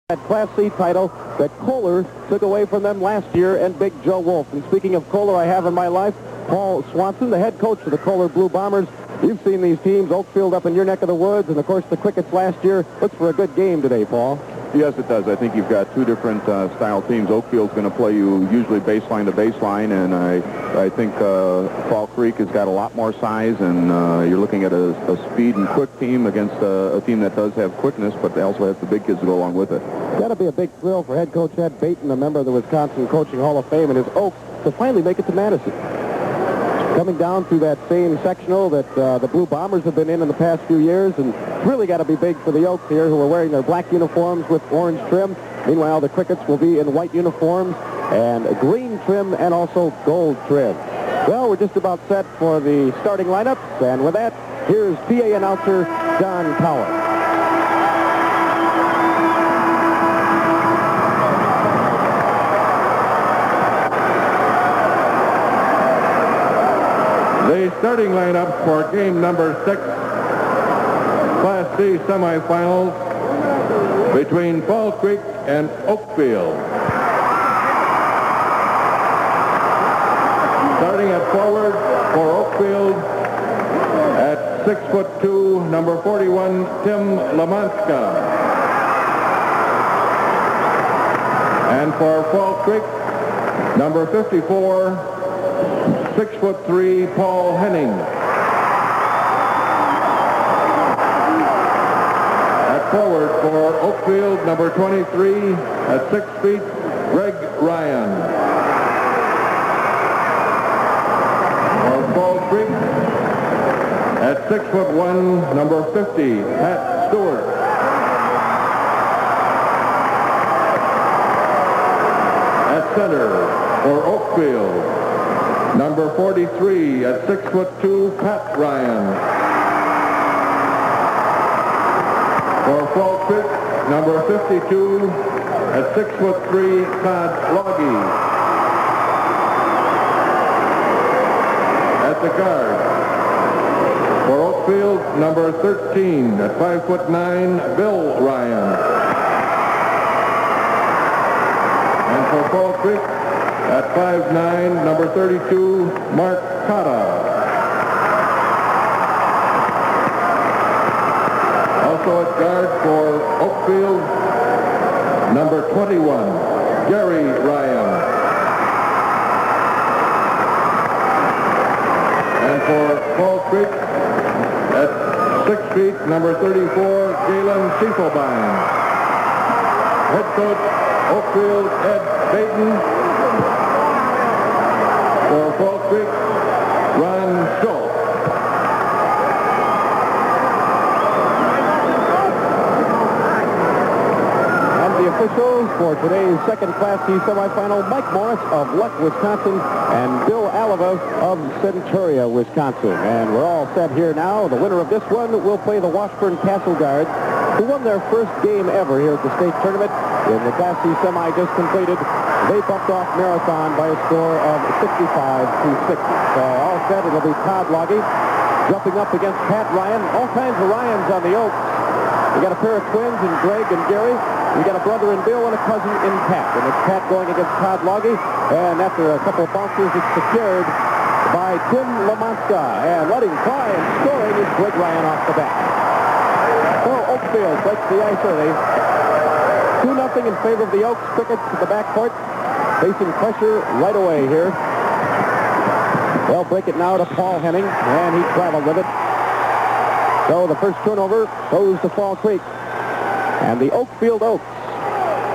That Class C title that Kohler took away from them last year, and Big Joe Wolf. And speaking of Kohler, I have in my life Paul Swanson, the head coach of the Kohler Blue Bombers. You've seen these teams, Oakfield up in your neck of the woods, and of course the Crickets last year. Looks for a good game today, Paul. Yes, it does. I think you've got two different style teams. Oakfield's going to play you usually baseline to baseline, and I think Fall Creek has got a lot more size, and you're looking at a speed and quick team against a team that does have quickness, but they also have the big kids to go along with it. It's got to be a big thrill for head coach Ed Baton, a member of the Wisconsin Coaching Hall of Fame, and his Oaks to finally make it to Madison. Coming down through that same sectional that the Blue Bombers have been in the past few years, and it's really got to be big for the Oaks here, who are wearing their black uniforms with orange trim. Meanwhile, the Crickets will be in white uniforms and green trim and also gold trim. Well, we're just about set for the starting lineups, and with that, here's PA announcer John Cowan. The starting lineup for game number 6, Class C semifinals between Fall Creek and Oakfield. Starting at forward for Oakfield at 6'2", number 41, Tim Lamanska. And for Fall Creek, number 54, 6'3", Paul Henning. At forward for Oakfield, number 23, at 6 feet, Greg Ryan. For Fall Creek, at 6'1", number 50, Pat Stewart. At center for Oakfield, number 43 at 6'2", Pat Ryan. For Fall Creek, number 52 at 6'3", Todd Loggy. At the guard, for Oakfield, number 13 at 5'9", Bill Ryan. And for Fall Creek, at 5'9", number 32, Mark Cotta. Also at guard for Oakfield, number 21, Gary Ryan. And for Fall Creek, at 6 feet, number 34, Galen Schiefelbein. Head coach, Oakfield, Ed Baton. For Fall Creek, Ron Schultz. And the officials for today's second Class C semifinal, Mike Morris of Luck, Wisconsin, and Bill Alava of Centuria, Wisconsin. And we're all set here now. The winner of this one will play the Washburn Castle Guards, who won their first game ever here at the state tournament in the Class C semi just completed. They bucked off Marathon by a score of 65-60. So all set, it'll be Todd Loggy jumping up against Pat Ryan. All kinds of Ryans on the Oaks. We got a pair of twins in Greg and Gary. We got a brother in Bill and a cousin in Pat. And it's Pat going against Todd Loggy. And after a couple of bounces, it's secured by Tim Lamanska. And letting fly and scoring is Greg Ryan off the bat. So Oakfield breaks the ice early. 2-0 in favor of the Oaks. Crickets to the backcourt, facing pressure right away here. They'll break it now to Paul Henning, and he traveled with it. So the first turnover goes to Fall Creek. And the Oakfield Oaks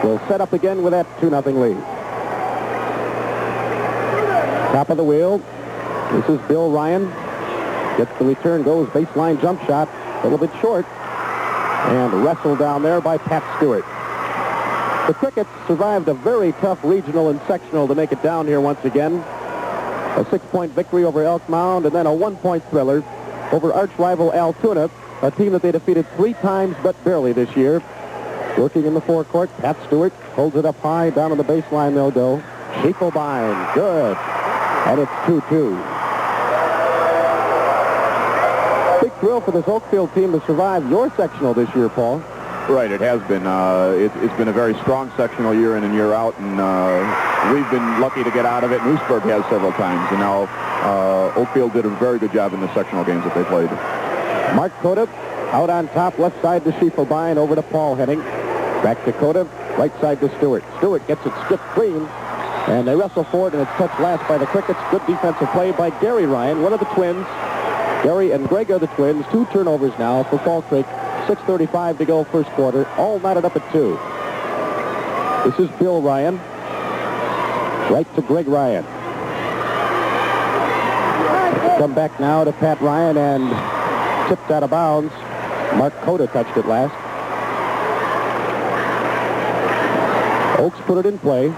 will set up again with that 2-0 lead. Top of the wheel. This is Bill Ryan. Gets the return, goes baseline jump shot. A little bit short. And wrestled down there by Pat Stewart. The Crickets survived a very tough regional and sectional to make it down here once again. A 6-point victory over Elk Mound, and then a 1-point thriller over arch-rival Altoona, a team that they defeated 3 times but barely this year. Working in the forecourt, Pat Stewart holds it up high, down on the baseline they'll go. Schiefelbein, good. And it's 2-2. Big thrill for this Oakfield team to survive your sectional this year, Paul. Right, it has been. It's been a very strong sectional year in and year out, and we've been lucky to get out of it. Oostburg has several times, and now Oakfield did a very good job in the sectional games that they played. Mark Cota out on top, left side to Schiefelbein, over to Paul Henning. Back to Cota, right side to Stewart. Stewart gets it stripped clean, and they wrestle for it, and it's touched last by the Crickets. Good defensive play by Gary Ryan, one of the twins. Gary and Greg are the twins. 2 turnovers now for Fall Creek. 6:35 to go first quarter. All knotted up at 2. This is Bill Ryan. Right to Greg Ryan. Come back now to Pat Ryan, and tipped out of bounds. Mark Cota touched it last. Oaks put it in play.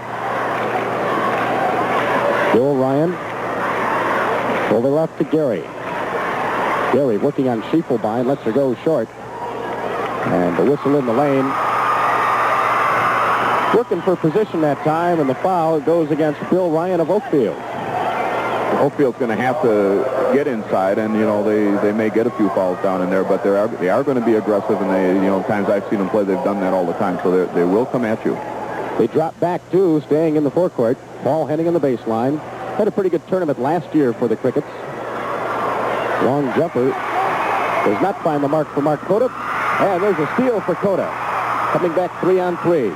Bill Ryan. Over left to Gary. Gary working on Schiefelbein. Lets her go short. And the whistle in the lane. Working for position that time, and the foul goes against Bill Ryan of Oakfield. Oakfield's going to have to get inside, and, you know, they may get a few fouls down in there, but they are going to be aggressive, and they, you know, times I've seen them play, they've done that all the time, so they will come at you. They drop back, too, staying in the forecourt. Paul Henning on the baseline. Had a pretty good tournament last year for the Crickets. Long jumper. Does not find the mark for Mark Cota. And there's a steal for Cota. Coming back 3-on-3.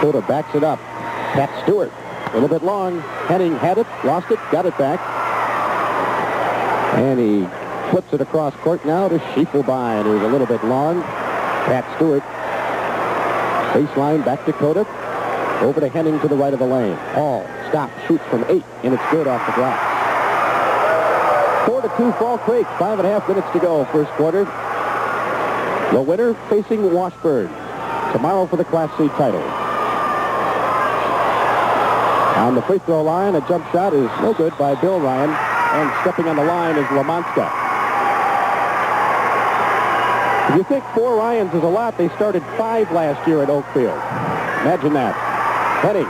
Cota backs it up. Pat Stewart. A little bit long. Henning had it, lost it, got it back. And he flips it across court now to Schiefelbein, who's a little bit long. Pat Stewart. Baseline back to Cota. Over to Henning to the right of the lane. Paul stops, shoots from 8, and it's good off the glass. 4-2 Fall Creek. 5.5 minutes to go first quarter. The winner facing Washburn tomorrow for the Class C title. On the free throw line, a jump shot is no good by Bill Ryan, and stepping on the line is Lamanska. If you think 4 Ryans is a lot, they started 5 last year at Oakfield. Imagine that. Henning,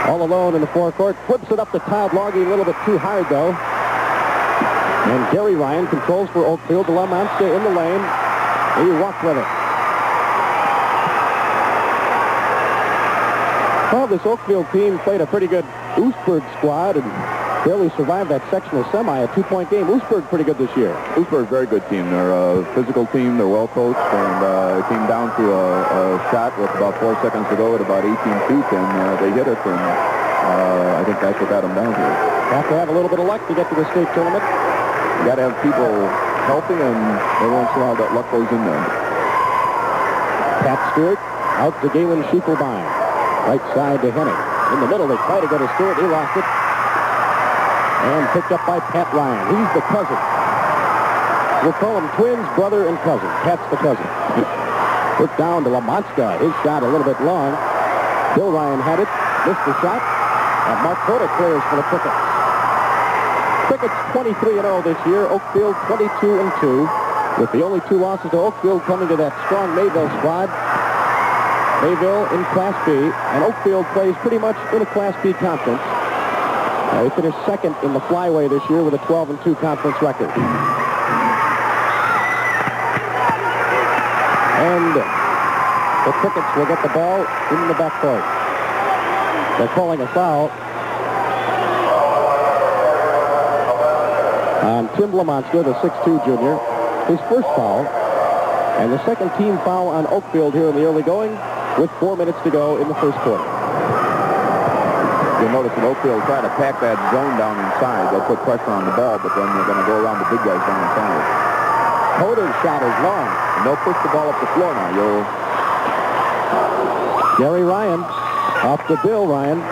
all alone in the forecourt, flips it up to Todd Logie, a little bit too hard though. And Gary Ryan controls for Oakfield. Lamanska in the lane. He walked with it. Well, this Oakfield team played a pretty good Oostburg squad and barely survived that sectional semi, a 2-point game. Oostburg pretty good this year. Oostburg, very good team. They're a physical team. They're well coached, and came down to a shot with about 4 seconds to go at about 18 feet, and they hit it, and I think that's what got them down here. Have to have a little bit of luck to get to the state tournament. You got to have people healthy, and every once in a while that luck goes in there. Pat Stewart out to Galen Schiefelbein. Right side to Henning. In the middle, they try to go to Stewart. He lost it. And picked up by Pat Ryan. He's the cousin. We'll call them twins, brother, and cousin. Pat's the cousin. Put down to Lamanska. His shot a little bit long. Bill Ryan had it. Missed the shot. And Mark Cota clears for the Crickets. Crickets 23-0 this year. Oakfield 22-2. With the only 2 losses to Oakfield coming to that strong Mayville squad. Mayville in Class B, and Oakfield plays pretty much in a Class B conference. They finished second in the flyway this year with a 12-2 conference record. And the Crickets will get the ball in the backcourt. They're calling a foul on Tim Lamanska, the 6'2 junior. His first foul, and the second team foul on Oakfield here in the early going, with 4 minutes to go in the first quarter. You'll notice that Oakfield trying to pack that zone down inside. They'll put pressure on the ball, but then they're going to go around the big guys down inside. Coda's shot is long. And they'll push the ball up the floor now. Gary Ryan off to Bill Ryan.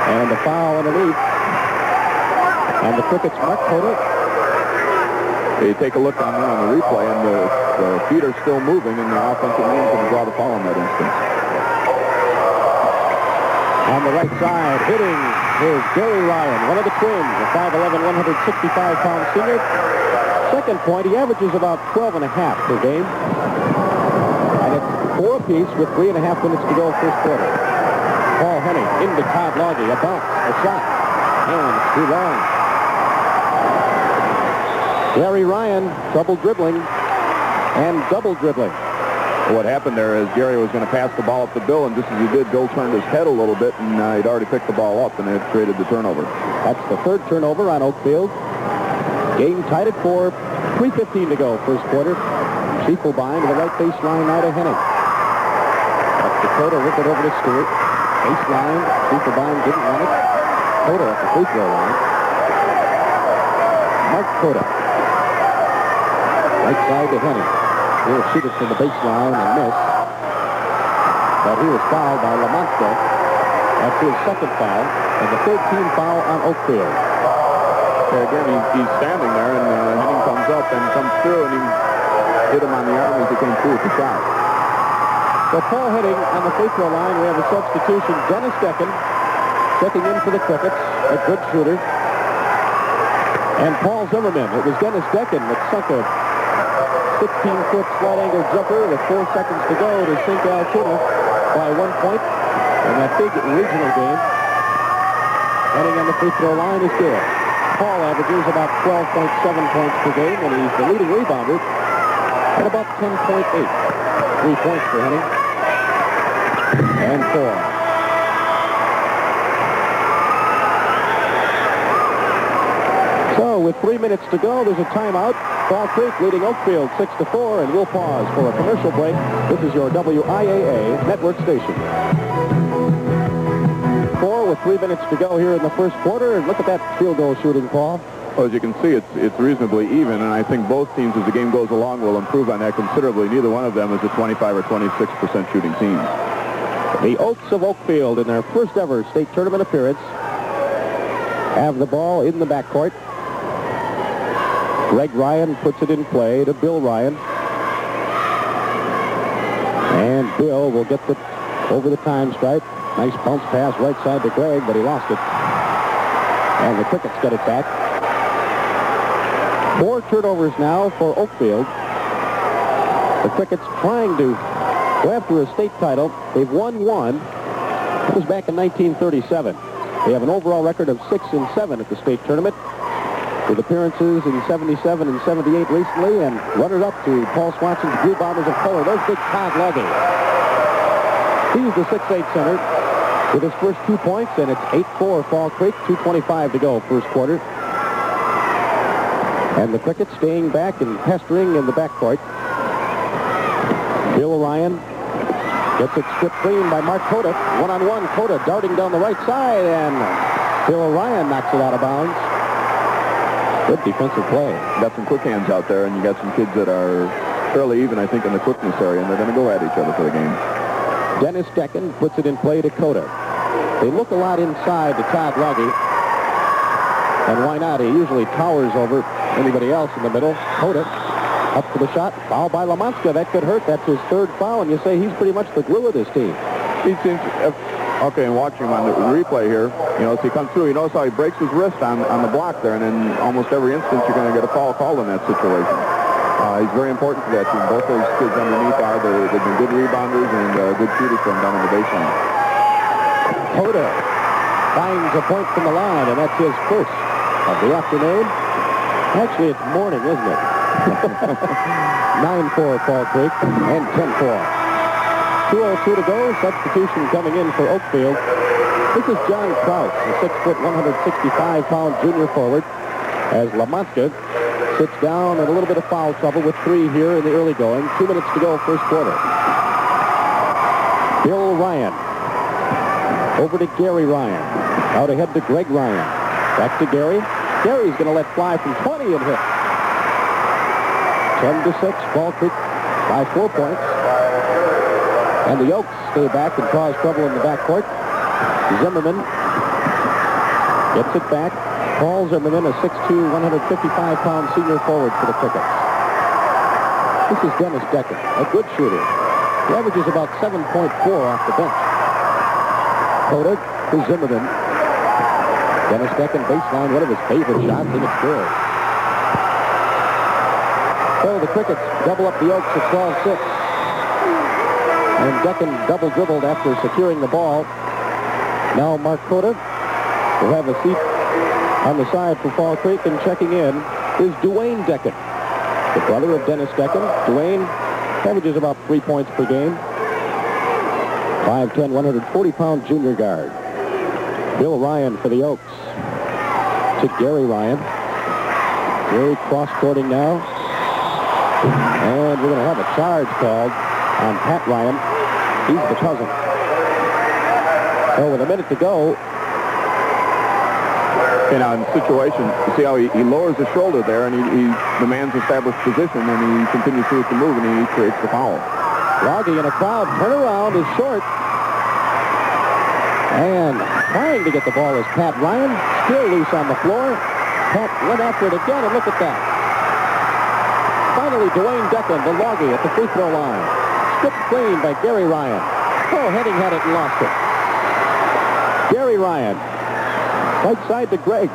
And the foul underneath. And the Crickets mark Coda. You take a look on the replay, and the feet are still moving, and the offensive man is going to draw the foul in that instance. On the right side, hitting is Gary Ryan, one of the twins, a 5'11", 165-pound senior. Second point, he averages about 12.5 per game. And it's 4 apiece with 3.5 minutes to go first quarter. Paul Henning into Todd Logie, a bounce, a shot, and it's too long. Gary Ryan, double dribbling and double dribbling. What happened there is Gary was going to pass the ball up to Bill, and just as he did, Bill turned his head a little bit, and he'd already picked the ball up, and it created the turnover. That's the third turnover on Oakfield. Game tied at 4, 3:15 to go, first quarter. Schiefelbein to the right baseline, now to Henning. That's Dakota, whip it over to Stewart. Baseline, Schiefelbein didn't run it. Dakota at the free throw line. Mark Dakota. Right side to Henning. He'll shoot it from the baseline and miss. But he was fouled by Lamonska. That's his second foul, and the 13th foul on Oakfield. Okay, again, he's standing there, and Henning comes up and comes through, and he hit him on the arm as he came through with the shot. So Paul Henning on the free throw line. We have a substitution. Dennis Decken checking in for the Crickets, a good shooter. And Paul Zimmerman. It was Dennis Decken that sunk a 16-foot slide angle jumper with 4 seconds to go to sink Altoona by 1 point in that big regional game. Henning on the free throw line is good. Paul averages about 12.7 points per game, and he's the leading rebounder at about 10.8. 3 points for Henning. And 4. So with 3 minutes to go, there's a timeout. Fall Creek leading Oakfield 6-4, and we'll pause for a commercial break. This is your WIAA network station. 4 with 3 minutes to go here in the first quarter, and look at that field goal shooting, Paul. Well, as you can see, it's reasonably even, and I think both teams, as the game goes along, will improve on that considerably. Neither one of them is a 25 or 26% shooting team. The Oaks of Oakfield, in their first ever state tournament appearance, have the ball in the backcourt. Greg Ryan puts it in play to Bill Ryan. And Bill will get it over the time stripe. Nice bounce pass right side to Greg, but he lost it. And the Crickets get it back. 4 turnovers now for Oakfield. The Crickets trying to go after a state title. They've won 1. That was back in 1937. They have an overall record of 6-7 at the state tournament, with appearances in 77 and 78 recently, and runner-up to Paul Swanson's Blue Bombers of color. There's big Todd Luggy. He's the 6'8 center with his first 2 points, and it's 8-4 Fall Creek, 2:25 to go first quarter. And the Crickets staying back and pestering in the backcourt. Bill Ryan gets it stripped clean by Mark Cota. One-on-one, Cota darting down the right side, and Bill Ryan knocks it out of bounds. Good defensive play. Got some quick hands out there, and you got some kids that are fairly even, I think, in the quickness area, and they're going to go at each other for the game. Dennis Decken puts it in play to Cota. They look a lot inside to Todd Luggy. And why not? He usually towers over anybody else in the middle. Cota up for the shot. Foul by Lamonska. That could hurt. That's his third foul, and you say he's pretty much the glue of this team. He seems... Okay, and watching him on the replay here, you know, as he comes through, you notice how he breaks his wrist on the block there, and in almost every instance you're going to get a foul called in that situation. He's very important to that team. Both those kids underneath they've been good rebounders and good shooters from down on the baseline. Cota finds a point from the line, and that's his first of the afternoon. Actually, it's morning, isn't it? 9-4 Fall Creek and 10-4. 2:02 to go. Substitution coming in for Oakfield. This is John Kraus, a 6-foot, 165-pound junior forward, as Lamonska sits down in a little bit of foul trouble with 3 here in the early going. 2 minutes to go, first quarter. Bill Ryan. Over to Gary Ryan. Out ahead to Greg Ryan. Back to Gary. Gary's going to let fly from 20 and hit. 10-6, Fall Creek by 4 points. And the Oaks stay back and cause trouble in the backcourt. Zimmerman gets it back. Paul Zimmerman, a 6'2", 155-pound senior forward for the Crickets. This is Dennis Decken, a good shooter. He averages about 7.4 off the bench. Cota to Zimmerman. Dennis Decken, baseline, one of his favorite shots, and it's good. So the Crickets double up the Oaks at 12-6. And Decken double dribbled after securing the ball. Now Mark Cota will have a seat on the side for Fall Creek, and checking in is Dwayne Decken, the brother of Dennis Decken. Dwayne averages about 3 points per game. 5'10", 140-pound junior guard. Bill Ryan for the Oaks to Gary Ryan. Gary cross-courting now. And we're going to have a charge called on Pat Ryan. He's the cousin. So with a minute to go. And on situation, you see how he lowers his shoulder there, and the man's established position, and he continues to move, and he creates the foul. Loggy in a crowd. Turnaround is short. And trying to get the ball is Pat Ryan. Still loose on the floor. Pat went after it again, and look at that. Finally, Dwayne Decken, the Loggy, at the free throw line. Stripped clean by Gary Ryan. Oh, Henning had it and lost it. Gary Ryan. Right side to Greg.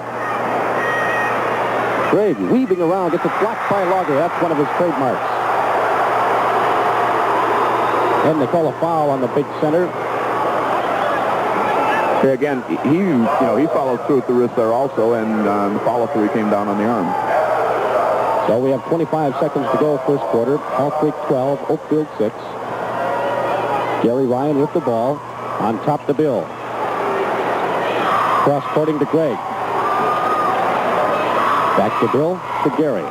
Greg weaving around, gets it blocked by Loggy. That's one of his trademarks. And they call a foul on the big center. Again, he followed through at the wrist there also, and the follow-through came down on the arm. So we have 25 seconds to go first quarter. Fall Creek 12, Oakfield 6. Gary Ryan with the ball on top to Bill. Cross-courting to Greg. Back to Bill to Gary.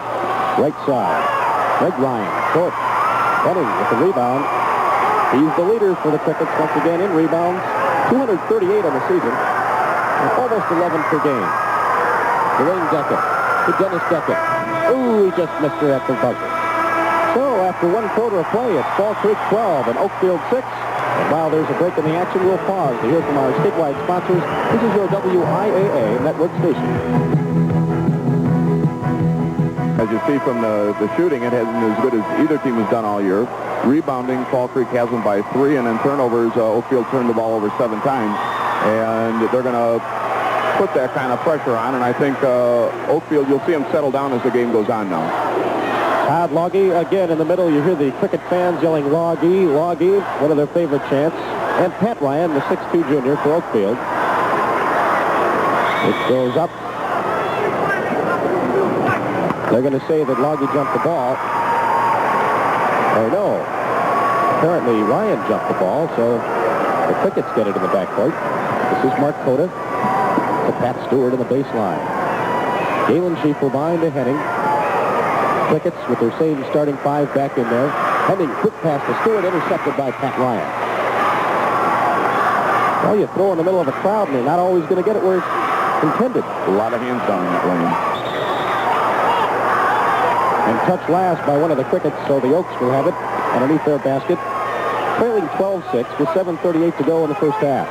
Right side. Greg Ryan, short. Henning with the rebound. He's the leader for the Crickets once again in rebounds. 238 on the season. And almost 11 per game. Dwayne Decken to Dennis Decken. Ooh, he just missed her at the buzzer. So after one quarter of play, it's Fall Creek 12 and Oakfield 6. And while there's a break in the action, we'll pause to hear from our statewide sponsors. This is your WIAA network station. As you see from the shooting, it hasn't as good as either team has done all year. Rebounding, Fall Creek has them by 3, and then turnovers, Oakfield turned the ball over 7 times. And they're going to put that kind of pressure on, and I think Oakfield, you'll see them settle down as the game goes on now. Todd Loggy again in the middle. You hear the Cricket fans yelling Loggy, Loggy, one of their favorite chants. And Pat Ryan, the 6'2 junior for Oakfield. It goes up. They're going to say that Loggy jumped the ball. Or no. Apparently Ryan jumped the ball, so the Crickets get it in the backcourt. This is Mark Cota to Pat Stewart in the baseline. Galen Schiefel behind to Henning. Crickets with their same starting 5 back in there. Henning, quick pass to Stewart, intercepted by Pat Ryan. Well, you throw in the middle of a crowd, and they're not always going to get it where it's intended. A lot of hands down in that lane. And touched last by one of the Crickets, so the Oaks will have it underneath their basket. Trailing 12-6 with 7:38 to go in the first half.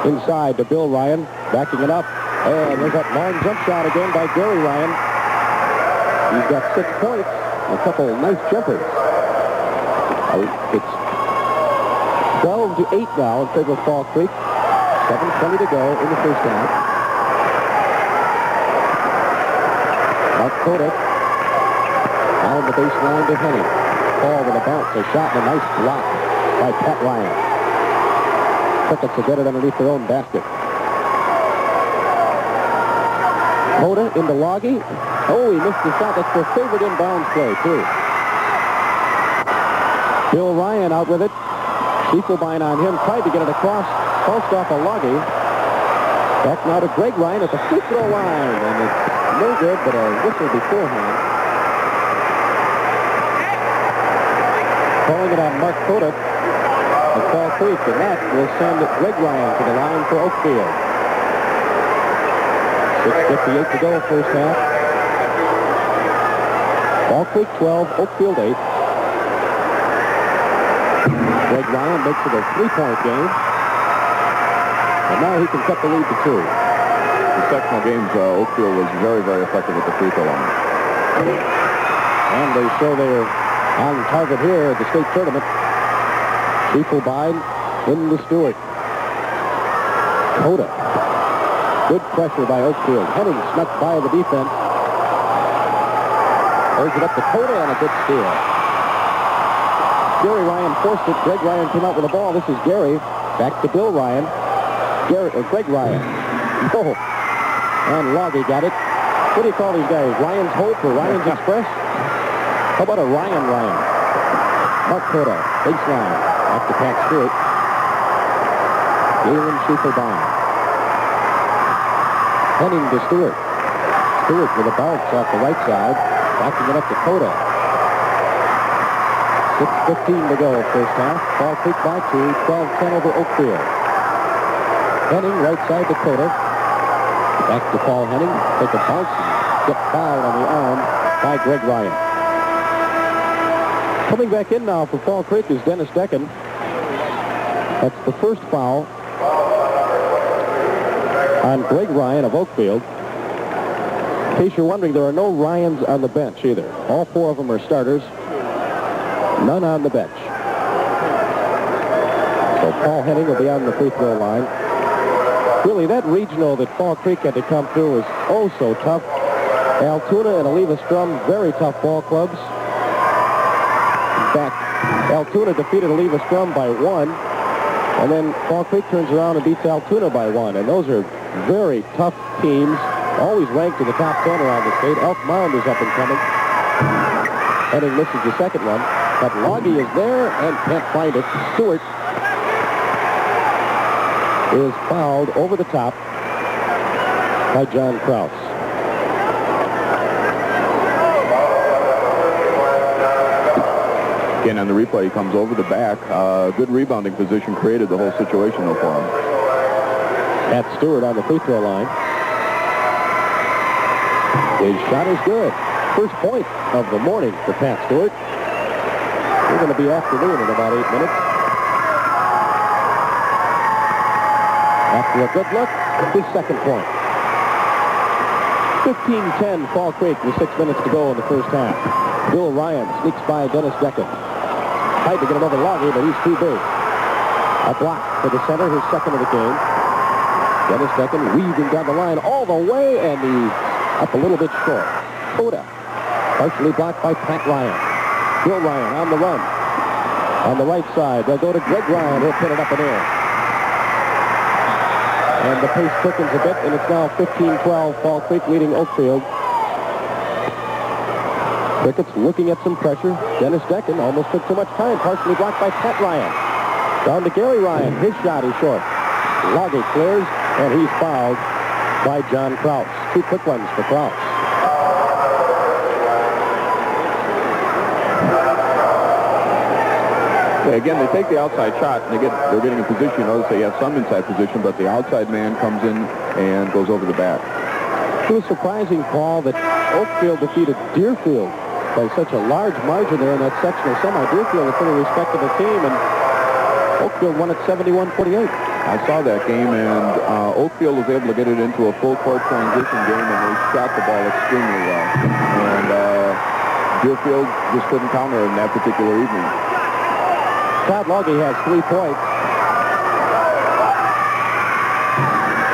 Inside to Bill Ryan, backing it up. And there's that long jump shot again by Gary Ryan. He's got 6 points, a couple of nice jumpers. It's 12-8 now in favor of Fall Creek. 7:20 to go in the first half. Mark Kodak on the baseline to Henning. Ball with a bounce, a shot, and a nice block by Pat Ryan. Crickets will get it underneath their own basket. Koda into Loggy. Oh, he missed the shot. That's their favorite inbounds play, too. Bill Ryan out with it. Schiefelbein on him. Tried to get it across. Tossed off a Loggy. Back now to Greg Ryan at the free throw line. And it's no good, but a whistle beforehand. Calling it on Mark Kodak at Fall Creek. And that will send Greg Ryan to the line for Oakfield. 6:58 to go, first half. Fall Creek 12, Oakfield 8. Greg Ryan makes it a 3-point game. And now he can cut the lead to 2. The sectional games, Oakfield was very, very effective at the free throw line. And they show they're on target here at the state tournament. Schiefelbein in the Stewart. Koda. Good pressure by Oakfield. Henning snuck by the defense. Holds it up to Koda and a good steal. Gary Ryan forced it. Greg Ryan came out with the ball. This is Gary. Back to Bill Ryan. Greg Ryan. Oh. And Loggy got it. What do you call these guys? Ryan's Hope or Ryan's Express? How about a Ryan? Mark Cota, baseline. Back to Pat Stewart. Galen Schufer-Bond. Henning to Stewart. Stewart with a bounce off the right side. Backing it up to Cota. 6:15 to go first half. Fall Creek by 2. 12-10 over Oakfield. Henning right side to Cota. Back to Paul Henning. Take a bounce and get fouled on the arm by Greg Ryan. Coming back in now for Fall Creek is Dennis Decken. That's the first foul on Greg Ryan of Oakfield. In case you're wondering, there are no Ryans on the bench either. All 4 of them are starters. None on the bench. So Paul Henning will be on the free throw line. Really, that regional that Fall Creek had to come through was oh so tough. Altoona and Oliva Strum, very tough ball clubs. In fact, Altoona defeated Oliva Strum by 1, and then Fall Creek turns around and beats Altoona by 1. And those are very tough teams, always ranked in the top 10 around the state. Elk Mound is up and coming. Henning misses the second one, but Loggy is there and can't find it. Stewart is fouled over the top by John Kraus. Again, on the replay, he comes over the back. Good rebounding position created the whole situation, though, for him. Pat Stewart on the free throw line. His shot is good. First point of the morning for Pat Stewart. We're going to be afternoon in about 8 minutes. After a good look, his second point. 15-10 Fall Creek with 6 minutes to go in the first half. Bill Ryan sneaks by Dennis Decken. Tried to get him over Loggy, but he's too big. A block for the center, his second of the game. Dennis Decken weaving down the line all the way, and he's up a little bit short. Cota, partially blocked by Pat Ryan. Bill Ryan on the run. On the right side, they'll go to Greg Ryan. He'll put it up and in. And the pace quickens a bit, and it's now 15-12, Fall Creek leading Oakfield. Crickets looking at some pressure. Dennis Decken almost took too much time, partially blocked by Pat Ryan. Down to Gary Ryan. His shot is short. Loggy clears, and he's fouled by John Kraus. 2 quick ones for Kraus. Yeah, again, they take the outside shot, and they're getting a position. Notice they have some inside position, but the outside man comes in and goes over the back. It was surprising, Paul, that Oakfield defeated Deerfield by such a large margin there in that sectional semi. Deerfield, a pretty respectable team, and Oakfield won at 71-48. I saw that game, and Oakfield was able to get it into a full-court transition game, and they shot the ball extremely well. And Deerfield just couldn't counter in that particular evening. Todd Loggy has 3 points.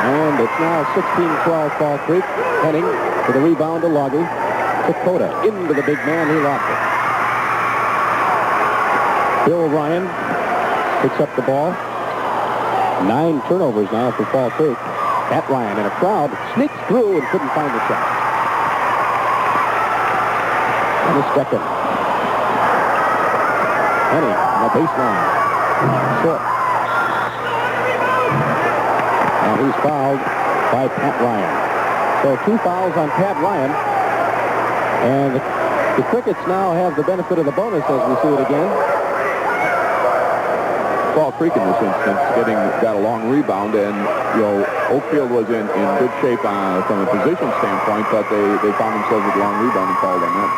And it's now 16-12 Fall Creek. Henning for the rebound to Loggy. To Cota. Into the big man. He lost it. Bill Ryan picks up the ball. 9 turnovers now for Fall Creek. Pat Ryan in a crowd sneaks through and couldn't find the shot. Dennis Decken. Henning on the baseline. Short. And he's fouled by Pat Ryan. So 2 fouls on Pat Ryan. And the Crickets now have the benefit of the bonus as we see it again. Fall Creek in this instance got a long rebound, and Oakfield was in good shape from a position standpoint, but they found themselves with a long rebound and called on that.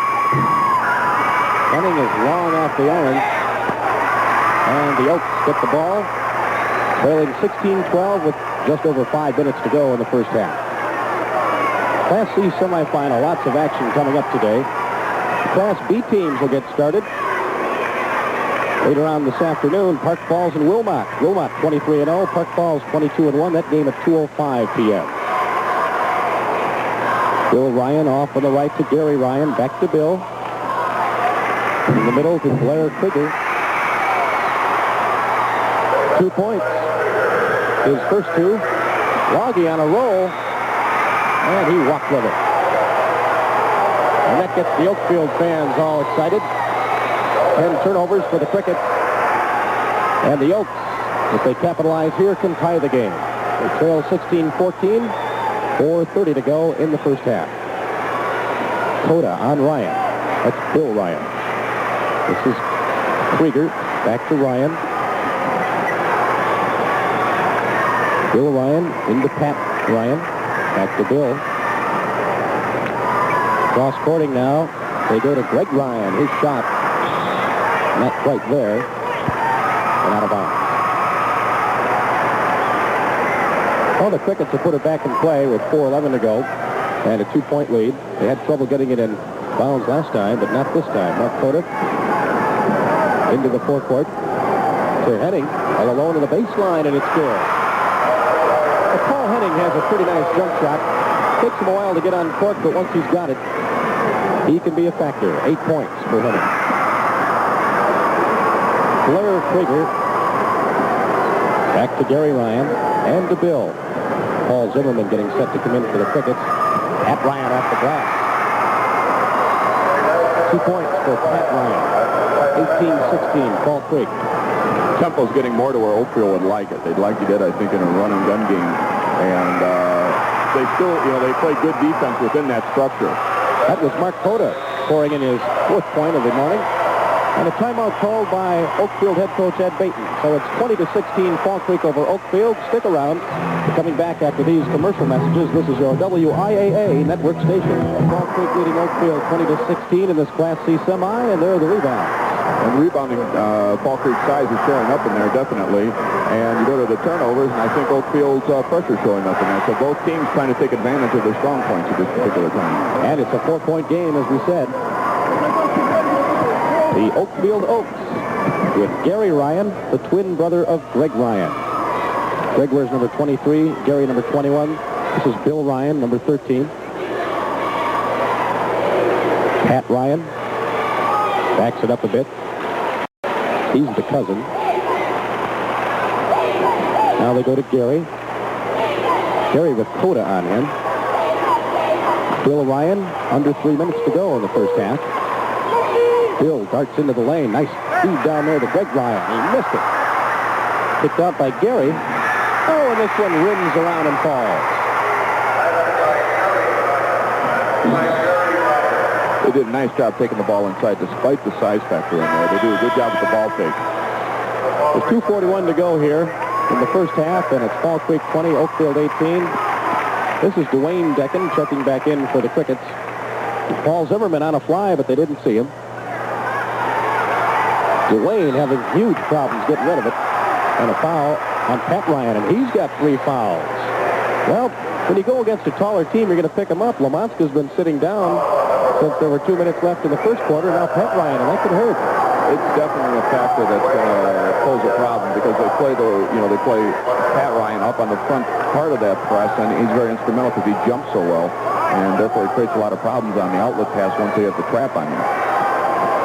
Henning is long off the iron, and the Oaks get the ball, trailing 16-12 with just over 5 minutes to go in the first half. Class C semifinal, lots of action coming up today. The Class B teams will get started later on this afternoon. Park Falls and Wilmot. Wilmot 23-0, Park Falls 22-1. That game at 2:05 p.m. Bill Ryan off on the right to Gary Ryan. Back to Bill. In the middle to Blair Krieger. 2 points. His first 2. Loggy on a roll. And he walked with it. And that gets the Oakfield fans all excited. 10 turnovers for the Crickets. And the Oaks, if they capitalize here, can tie the game. They trail 16-14, 4:30 to go in the first half. Coda on Ryan. That's Bill Ryan. This is Krieger. Back to Ryan. Bill Ryan into Pat Ryan. Back to Bill. Cross-courting now. They go to Greg Ryan. His shot not quite there. And out of bounds. Well, the Crickets have put it back in play with 4:11 to go and a 2-point lead. They had trouble getting it in bounds last time, but not this time. Mark Coda into the forecourt to Henning, all alone to the baseline, and it's good. Paul Henning has a pretty nice jump shot. Takes him a while to get on court, but once he's got it, he can be a factor. 8 points for Henning. Blair Krieger back to Gary Ryan and to Bill. Paul Zimmerman getting set to come in for the Crickets. Pat Ryan off the glass. 2 points for Pat Ryan. 18-16, Fall Creek. Tempo's getting more to where Oakfield would like it. They'd like to get, I think, in a run and gun game. And they still, they play good defense within that structure. That was Mark Coda scoring in his 4th point of the morning. And a timeout called by Oakfield head coach Ed Baton. So it's 20-16 Fall Creek over Oakfield. Stick around. Coming back after these commercial messages, this is your WIAA network station. Fall Creek leading Oakfield 20-16 in this Class C semi, and there are the rebounds. And rebounding, Fall Creek's size is showing up in there, definitely. And you go to the turnovers, and I think Oakfield's pressure showing up in there. So both teams trying to take advantage of their strong points at this particular time. And it's a 4-point game, as we said. The Oakfield Oaks with Gary Ryan, the twin brother of Greg Ryan. Greg wears number 23, Gary number 21. This is Bill Ryan, number 13. Pat Ryan backs it up a bit. He's the cousin. Now they go to Gary. Gary with Coda on him. Bill Ryan, under 3 minutes to go in the first half. Bill darts into the lane. Nice feed down there to Greg Ryan. He missed it. Picked out by Gary. Oh, and this one rims around and falls. They did a nice job taking the ball inside despite the size factor in there. They do a good job with the ball fake. There's 2:41 to go here in the first half, and it's Fall Creek 20, Oakfield 18. This is Dwayne Decken checking back in for the Crickets. Paul Zimmerman on a fly, but they didn't see him. Dwayne having huge problems getting rid of it. And a foul on Pat Ryan, and he's got 3 fouls. Well, when you go against a taller team, you're going to pick him up. Lamonska's been sitting down since there were 2 minutes left in the first quarter. Now Pat Ryan, and that could hurt. It's definitely a factor that's going to pose a problem because they play they play Pat Ryan up on the front part of that press, and he's very instrumental because he jumps so well, and therefore it creates a lot of problems on the outlet pass once they have the trap on him.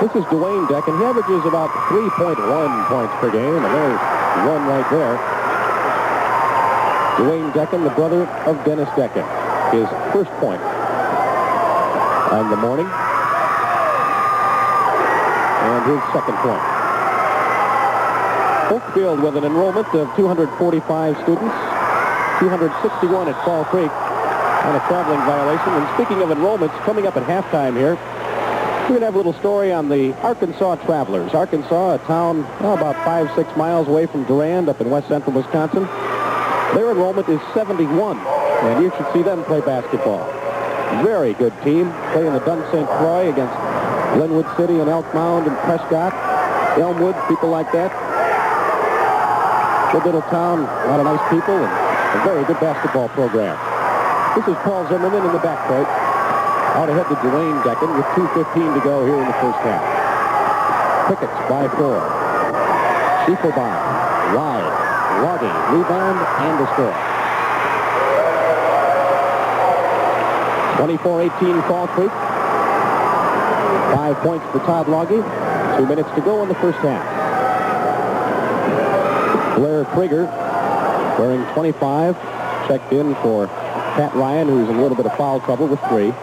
This is Dwayne Decken. He averages about 3.1 points per game, and there's one right there. Dwayne Decken, the brother of Dennis Decken, his first point on the morning, and his second point. Oakfield with an enrollment of 245 students, 261 at Fall Creek on a traveling violation. And speaking of enrollments, coming up at halftime here, we're going to have a little story on the Arkansas Travelers. Arkansas, a town about 5-6 miles away from Durand up in west central Wisconsin. Their enrollment is 71, and you should see them play basketball. Very good team. Play in the Dun St. Croix against Glenwood City and Elk Mound and Prescott, Elmwood, people like that. Good little town, a lot of nice people, and a very good basketball program. This is Paul Zimmerman in the backcourt. Out ahead to Dwayne Decken with 2:15 to go here in the first half. Crickets by 4. Schiefelbein, Ride, Loggy, rebound, and a score. 24-18 Fall Creek. 5 points for Todd Loggy. 2 minutes to go in the first half. Blair Krieger, wearing 25, checked in for Pat Ryan, who's in a little bit of foul trouble with 3.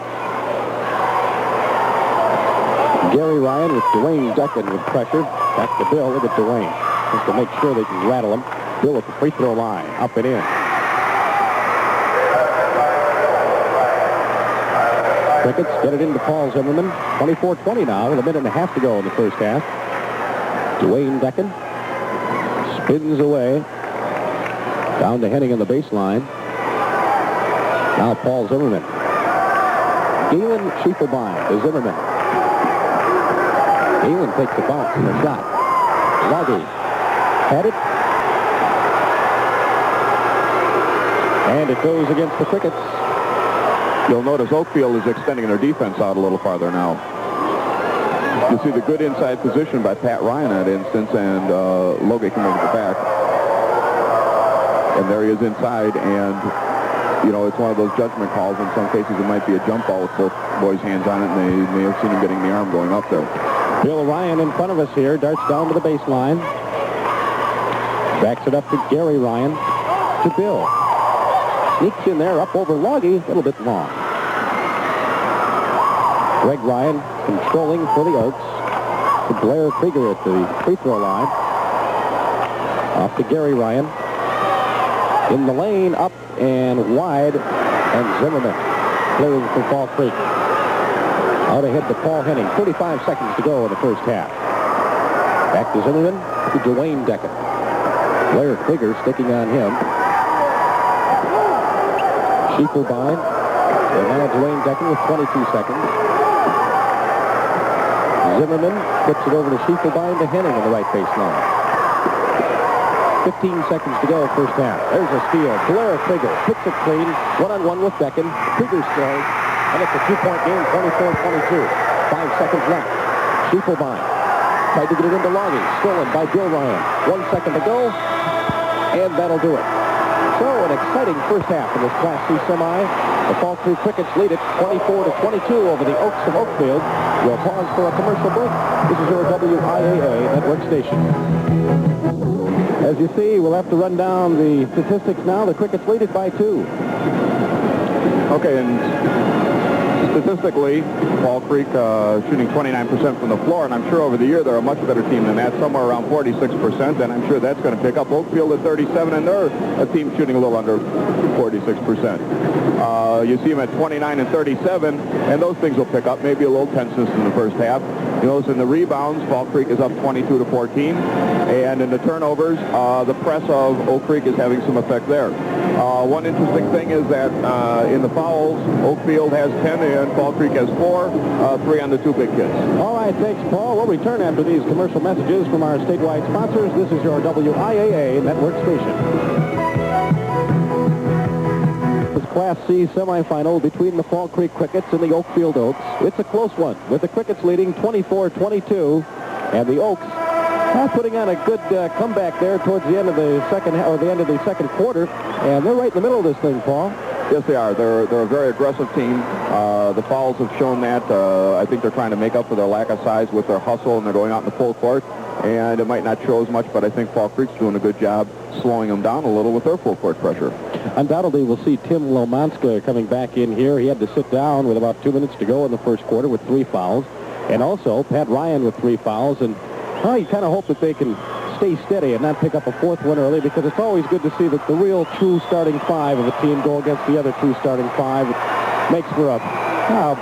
Gary Ryan with Dwayne Decken with pressure. Back to Bill. Look at Dwayne. Just to make sure they can rattle him. Bill at the free throw line. Up and in. Crickets get it into Paul Zimmerman. 24-20 now with a minute and a half to go in the first half. Dwayne Decken spins away. Down to Henning on the baseline. Now Paul Zimmerman. Galen Schiefelbein to Zimmerman. Galen takes the bounce and a shot. Loggy had it. And it goes against the Crickets. You'll notice Oakfield is extending their defense out a little farther now. You see the good inside position by Pat Ryan in that instance, and Logie came over the back. And there he is inside, and, you know, it's one of those judgment calls. In some cases, it might be a jump ball with both boys' hands on it, and they may have seen him getting the arm going up there. Bill Ryan in front of us here, darts down to the baseline. Backs it up to Gary Ryan, to Bill. Sneaks in there, up over Logie, a little bit long. Greg Ryan controlling for the Oaks. To Blair Krieger at the free throw line. Off to Gary Ryan. In the lane, up and wide, and Zimmerman clearing for Fall Creek. Out ahead to Paul Henning. 35 seconds to go in the first half. Back to Zimmerman, to Dwayne Decken. Blair Krieger sticking on him. Schiefelbein. And now Dwayne Decken with 22 seconds. Zimmerman puts it over to Schiefelbein to Henning on the right baseline. 15 seconds to go, first half. There's a steal. Blair Krieger puts it clean. One-on-one with Decken. Krieger scores. And it's a two-point game, 24-22. 5 seconds left. Schiefelbein tried to get it into Logie. Stolen by Bill Ryan. 1 second to go. And that'll do it. So an exciting first half in this Class C semi. The Fall Creek Crickets lead it 24-22 over the Oaks of Oakfield. We'll pause for a commercial break. This is your WIAA network station. As you see, we'll have to run down the statistics now. The Crickets lead it by 2. Okay, and statistically, Fall Creek shooting 29% from the floor, and I'm sure over the year they're a much better team than that, somewhere around 46%, and I'm sure that's going to pick up. Oakfield at 37, and they're a team shooting a little under 46%. You see them at 29 and 37, and those things will pick up. Maybe a little tenseness in the first half. You notice in the rebounds, Fall Creek is up 22-14, and in the turnovers, the press of Oak Creek is having some effect there. One interesting thing is that in the fouls, Oakfield has 10 and Fall Creek has 4, 3 on the 2 big kids. All right, thanks, Paul. We'll return after these commercial messages from our statewide sponsors. This is your WIAA network station. This Class C semifinal between the Fall Creek Crickets and the Oakfield Oaks. It's a close one, with the Crickets leading 24-22, and the Oaks putting on a good comeback there towards the end of the second quarter, and they're right in the middle of this thing, Paul. Yes, they are. They're a very aggressive team. The fouls have shown that. I think they're trying to make up for their lack of size with their hustle, and they're going out in the full court. And it might not show as much, but I think Fall Creek's doing a good job slowing them down a little with their full court pressure. Undoubtedly, we'll see Tim Lomanska coming back in here. He had to sit down with about 2 minutes to go in the first quarter with 3 fouls. And also, Pat Ryan with 3 fouls. And you kind of hope that they can stay steady and not pick up a 4th one early, because it's always good to see that the real true starting 5 of a team go against the other true starting 5. It makes for a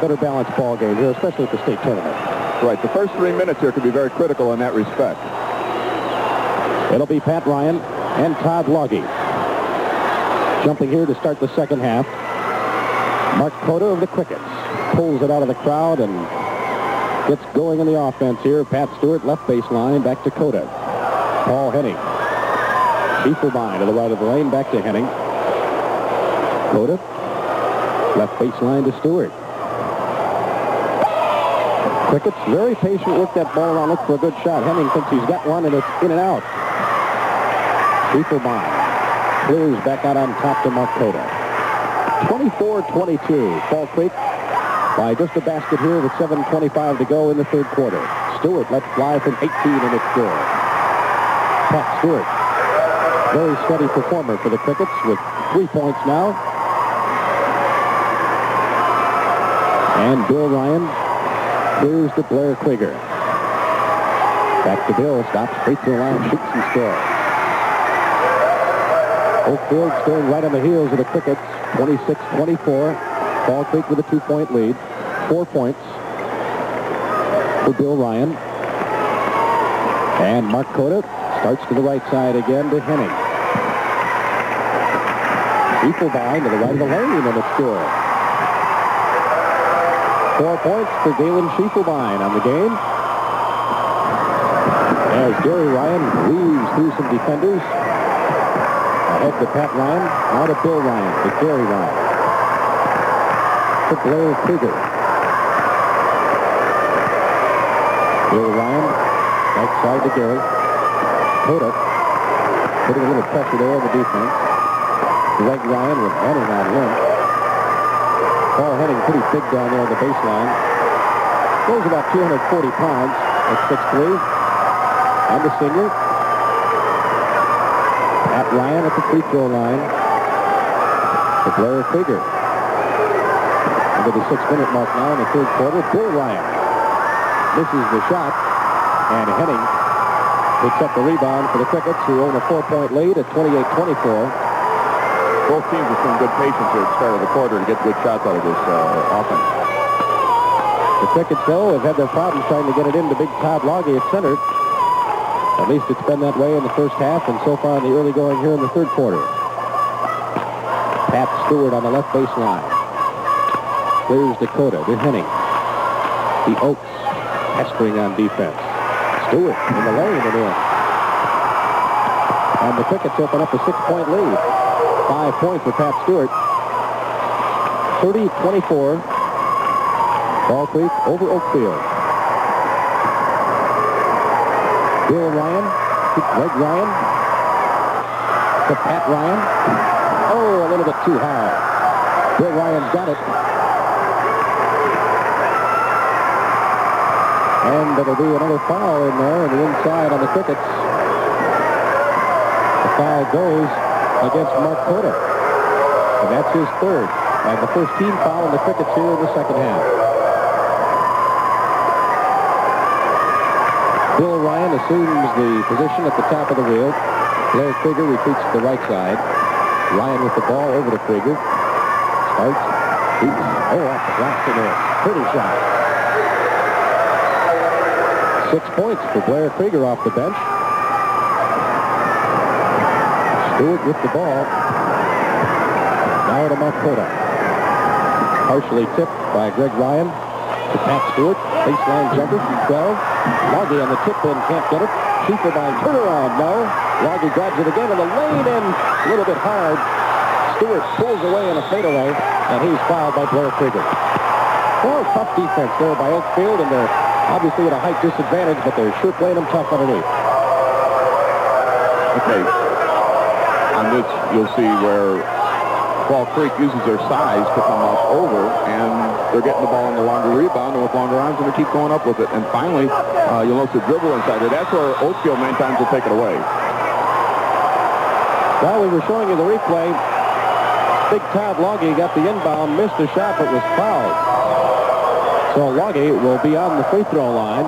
better balanced ball game here, especially at the state tournament. Right. The first 3 minutes here could be very critical in that respect. It'll be Pat Ryan and Todd Logie jumping here to start the second half. Mark Cota of the Crickets pulls it out of the crowd and gets going in the offense here. Pat Stewart, left baseline, back to Cota. Paul Henning. Schiefelbein to the right of the lane, back to Henning. Cota, left baseline to Stewart. Crickets very patient with that ball around, look for a good shot. Henning thinks he's got one, and it's in and out. Schiefelbein clears back out on top to Mark Cota. 24-22. Fall Creek by just a basket here with 7:25 to go in the third quarter. Stewart lets fly from 18, and it's good. Pat Stewart, very steady performer for the Crickets with 3 points now. And Bill Ryan Here's to Blair Krieger. Back to Bill. Stops, free throw line, shoots and scores. Oakfield staying right on the heels of the Crickets. 26-24. Fall Creek with a 2-point lead. 4 points for Bill Ryan. And Mark Cota starts to the right side again to Henning. Schiefelbein to the right of the lane, and it's good. 4 points for Galen Schiefelbein on the game. As Gary Ryan weaves through some defenders. Ahead to Pat Ryan, now to Bill Ryan, to Gary Ryan. To Blair Krieger. Bill Ryan, right side to Gary. Cota putting a little pressure there on the defense. Greg Ryan with Henning on limb. Paul Henning pretty big down there on the baseline. Goes about 240 pounds at 6'3". And the senior. Pat Ryan at the free throw line. To Blair Krieger. Under the 6-minute mark now in the third quarter. Bill Ryan misses the shot. And Henning picks up the rebound for the Crickets, who own a 4-point lead at 28-24. Both teams have shown good patience here at the start of the quarter to get good shots out of this offense. The Crickets, though, have had their problems trying to get it into Big Todd Logie at center. At least it's been that way in the first half and so far in the early going here in the third quarter. Pat Stewart on the left baseline. Clears Dakota to Henning. The Oaks pestering on defense. Stewart in the lane and in. And the Crickets open up a 6-point lead. 5 points for Pat Stewart. 30-24. Fall Creek over Oakfield. Bill Ryan to Greg Ryan to Pat Ryan. Oh, a little bit too high. Bill Ryan's got it. And it'll be another foul in there on the inside on the Crickets. The foul goes against Mark Cota. And that's his third. And the first team foul on the Crickets here in the second half. Bill Ryan assumes the position at the top of the wheel. Blair Krieger retreats to the right side. Ryan with the ball over to Krieger. Starts. Shoots. Oh, off the glass to there. Pretty shot. 6 points for Blair Krieger off the bench. Stewart with the ball. Now to Mark Cota. Partially tipped by Greg Ryan to Pat Stewart. Baseline jumper from 12. Logie on the tip in, can't get it. Schiefelbein turnaround, no. Logie grabs it again in the lane and a little bit hard. Stewart pulls away in a fadeaway, and he's fouled by Blair Krieger. Well, tough defense there by Oakfield, and they're obviously at a height disadvantage, but they're sure playing them tough underneath. Okay. On this, you'll see where Fall Creek uses their size to come up over, and they're getting the ball on the longer rebound, and with longer arms, and they keep going up with it. And finally, you'll notice the dribble inside there. That's where Oakfield many times will take it away. Well, we were showing you the replay. Big Todd Logie got the inbound, missed the shot, but was fouled. So Logie will be on the free throw line.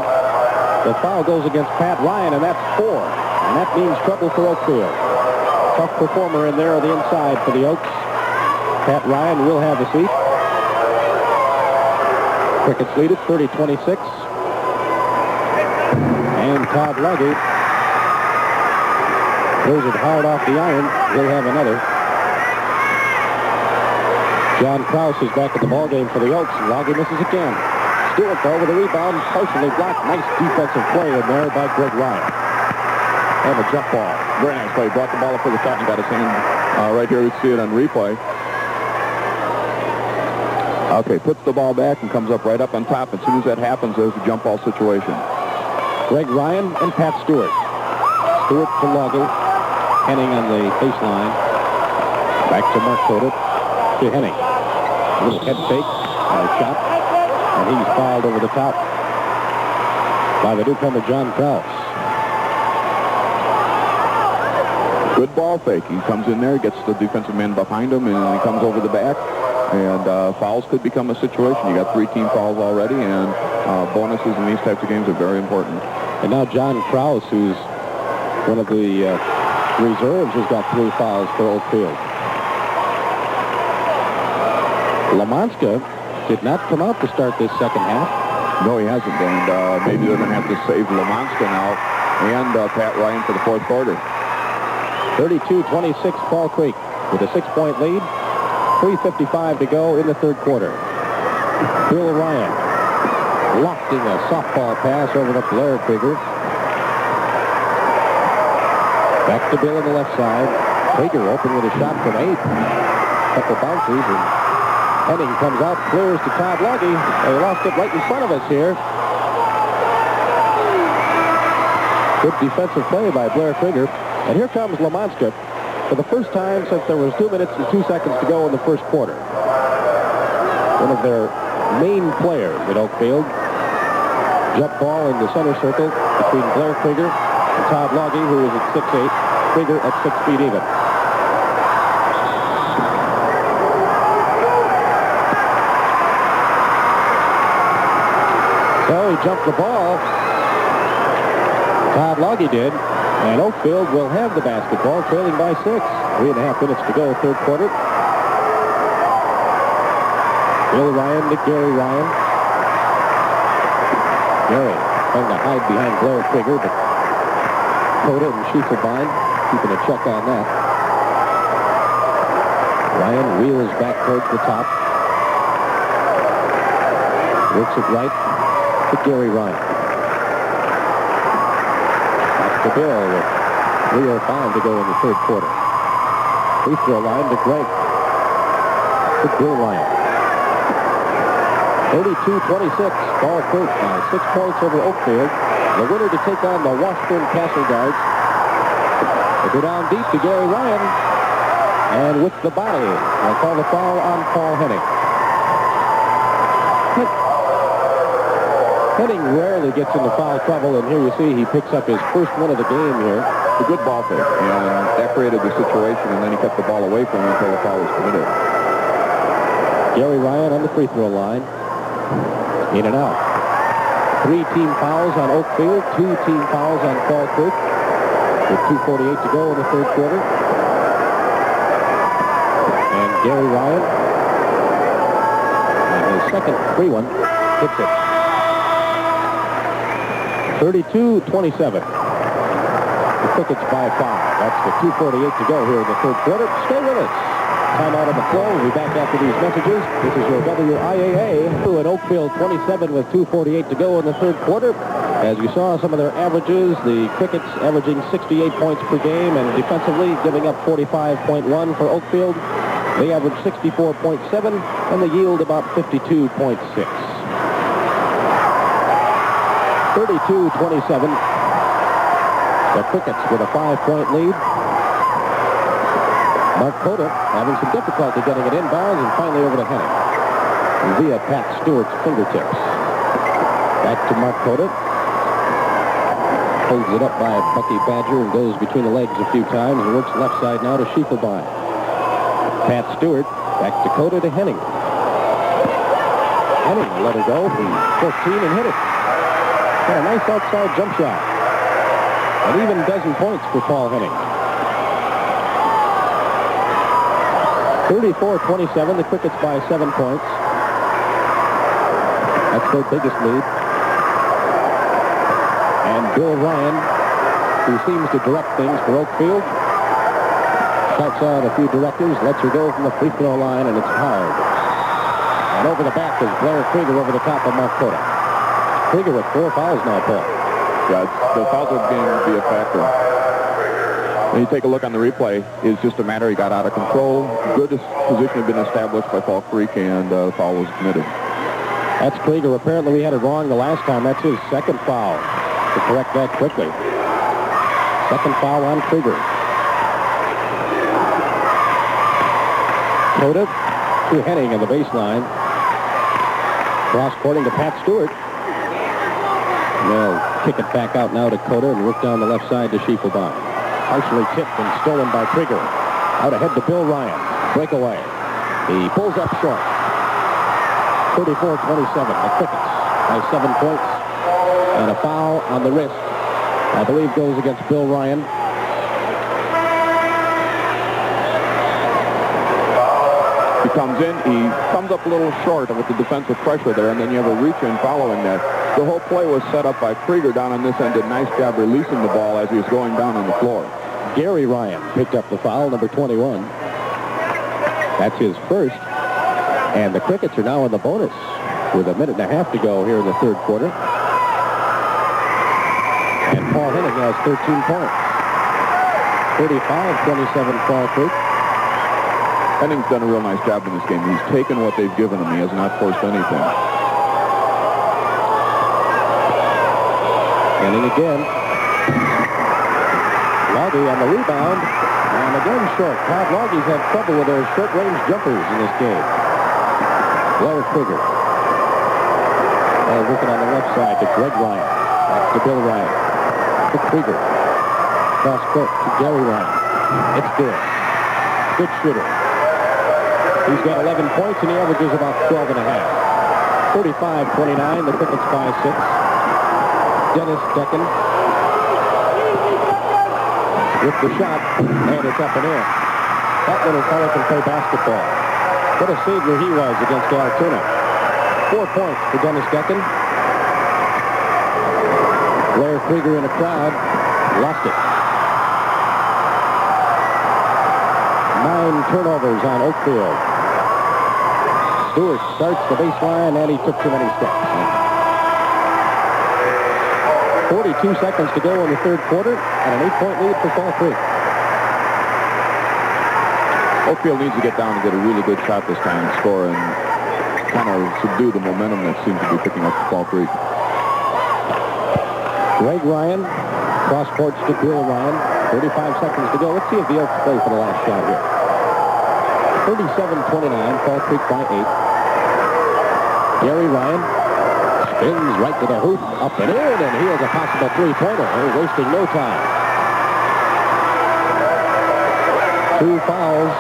The foul goes against Pat Ryan, and that's 4. And that means trouble for Oakfield. Tough performer in there on the inside for the Oaks. Pat Ryan will have a seat. Crickets lead it 30-26. And Todd Logie throws it hard off the iron. He'll have another. John Krause is back at the ballgame for the Oaks. Logie misses again. Stewart, though, with a rebound, partially blocked. Nice defensive play in there by Greg Ryan. And a jump ball. Very nice play. Brought the ball up for the top and got his hand right here. We see it on replay. Okay, puts the ball back and comes up right up on top. As soon as that happens, there's a jump ball situation. Greg Ryan and Pat Stewart. Stewart to Logie. Henning on the baseline. Back to Mark Cota. To Henning. A little head fake and a shot. And he's fouled over the top by the newcomer, John Krause. Good ball fake. He comes in there, gets the defensive man behind him, and he comes over the back. And fouls could become a situation. You got 3 team fouls already, and bonuses in these types of games are very important. And now John Krause, who's one of the reserves, has got 3 fouls for Oakfield. Lamanska did not come out to start this second half. No, he hasn't, and maybe they're going to have to save Lamanska now and Pat Ryan for the fourth quarter. 32-26 Fall Creek with a 6-point lead. 3:55 to go in the third quarter. Bill Ryan lofting a softball pass over to Blair Krieger. Back to Bill on the left side. Krieger open with a shot from 8. Couple bounces, and Henning comes out, clears to Todd Loggy. They lost it right in front of us here. Good defensive play by Blair Krieger. And here comes Lamanska for the first time since there was 2 minutes and 2 seconds to go in the first quarter. One of their main players at Oakfield. Jump ball in the center circle between Blair Krieger and Todd Loggy, who is at 6'8", Krieger at 6 feet even. So he jumped the ball. Todd Loggy did. And Oakfield will have the basketball, trailing by 6. 3.5 minutes to go, third quarter. Bill Ryan to Gary Ryan. Gary trying to hide behind Blair Krieger, but Coda and Schiefelbein keeping a check on that. Ryan wheels back towards the top. Works it right to Gary Ryan. To Bill with 3:05 to go in the third quarter. Free throw line to Greg. To Bill Ryan. 32-26. Fall Creek by 6 points over Oakfield. The winner to take on the Washburn Castle Guards. They go down deep to Gary Ryan. And with the body, they'll call the foul on Paul Henning. Henning rarely gets into foul trouble, and here you see he picks up his first one of the game here. A good ball fake, and that created the situation, and then he kept the ball away from him until the foul was committed. Gary Ryan on the free throw line. In and out. 3 team fouls on Oakfield, 2 team fouls on Fall Creek, with 2:48 to go in the third quarter. And Gary Ryan, on his second free one, hits it. 32-27. The Crickets by 5. That's the 2:48 to go here in the third quarter. Stay with us. Time out of the flow. We'll be back after these messages. This is your WIAA. At Oakfield 27 with 2:48 to go in the third quarter. As you saw some of their averages, the Crickets averaging 68 points per game, and defensively giving up 45.1 for Oakfield. They average 64.7, and they yield about 52.6. 32-27. The Crickets with a 5-point lead. Mark Cota having some difficulty getting it inbounds, and finally over to Henning via Pat Stewart's fingertips. Back to Mark Cota. Holds it up by Bucky Badger and goes between the legs a few times and works left side now to Schiefelbein. Pat Stewart back to Cota to Henning. Henning let it go from 14 and hit it. Got a nice outside jump shot. An even dozen points for Paul Henning. 34-27, the Crickets by 7 points. That's their biggest lead. And Bill Ryan, who seems to direct things for Oakfield, shouts out a few directives, lets her go from the free throw line, and it's hard. And over the back is Blair Krieger over the top of Mark Cota. Krieger with 4 fouls now, Paul. Yeah, the fouls are going to be a factor. When you take a look on the replay, it's just a matter he got out of control. Good position had been established by Fall Creek, and the foul was committed. That's Krieger. Apparently we had it wrong the last time. That's his second foul. To correct that quickly. Second foul on Krieger. Cota to Henning on the baseline. Cross-courting to Pat Stewart. They'll kick it back out now to Cota and work down the left side to Schiefelbein. Partially tipped and stolen by Krieger. Out ahead to Bill Ryan. Breakaway. He pulls up short. 34-27, the Crickets by 7 points. And a foul on the wrist, I believe, goes against Bill Ryan. He comes in, he comes up a little short with the defensive pressure there, and then you have a reach-in following that. The whole play was set up by Krieger down on this end. Did a nice job releasing the ball as he was going down on the floor. Gary Ryan picked up the foul, number 21. That's his first. And the Crickets are now in the bonus with a minute and a half to go here in the third quarter. And Paul Hennig has 13 points. 35-27 Fall Creek. Henning's done a real nice job in this game. He's taken what they've given him. He has not forced anything. Henning again. Logie on the rebound. And again short. Todd Logie's had trouble with those short-range jumpers in this game. Blair Krieger. Working on the left side to Greg Ryan. Back to Bill Ryan. To Krieger. Cross court to Gary Ryan. It's good. Good shooter. He's got 11 points and he averages about 12 and a half. 35-29. The Crickets by 6. Dennis Decken with the shot, and it's up and in. That little fellow can play basketball. What a savior he was against Altoona. 4 points for Dennis Decken. Blair Krieger in a crowd. Lost it. 9 turnovers on Oakfield. Stewart starts the baseline, and he took too many steps. 42 seconds to go in the third quarter, and an 8-point lead for Fall Creek. Oakfield needs to get down and get a really good shot this time and score and kind of subdue the momentum that seems to be picking up for Fall Creek. Greg Ryan, cross courts to Bill Ryan. 35 seconds to go. Let's see if the Oaks play for the last shot here. 37-29, Fall Creek by 8. Gary Ryan spins right to the hoop, up and in, and he has a possible three-pointer. They're wasting no time. 2 fouls.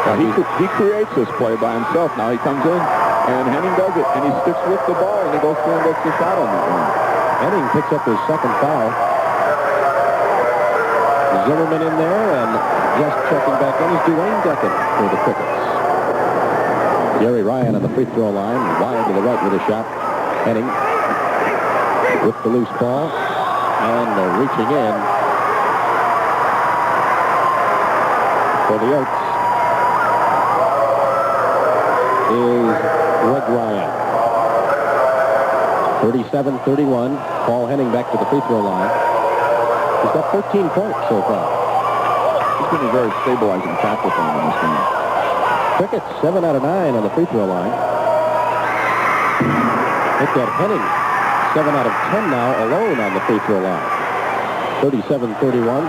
Now he creates this play by himself. Now he comes in, and Henning does it, and he sticks with the ball, and he goes through and gets the shot on that one. Henning picks up his second foul. Zimmerman in there, and just checking back in is Dwayne Decken for the Crickets. Gary Ryan on the free throw line, wide to the right with a shot. Henning with the loose ball, and reaching in for the Oaks is Greg Ryan. 37-31. Paul Henning back to the free throw line. He's got 14 points so far. He's been a very stabilizing factor for him in this game. Crickets 7 out of 9 on the free throw line. They've got Henning 7 out of 10 now alone on the free throw line. 37-31.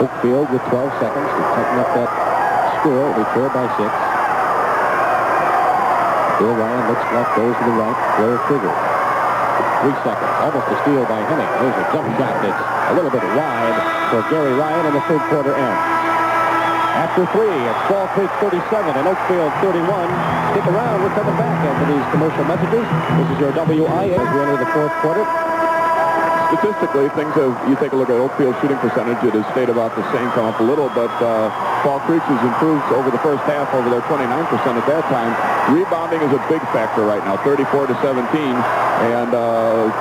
Oakfield with 12 seconds to tighten up that score. They trail by 6. Bill Ryan looks left, goes to the right. Blair Krieger. 3 seconds. Almost a steal by Henning. There's a jump shot that's a little bit wide for Gary Ryan, and the third quarter ends. After 3, it's Fall Creek 37 and Oakfield 31. Stick around. We're coming back after these commercial messages. This is your WIA as we enter the fourth quarter. Statistically, things have, you take a look at Oakfield's shooting percentage, it has stayed about the same, come up a little, but Fall Creek has improved over the first half over their 29% at that time. Rebounding is a big factor right now, 34-17, and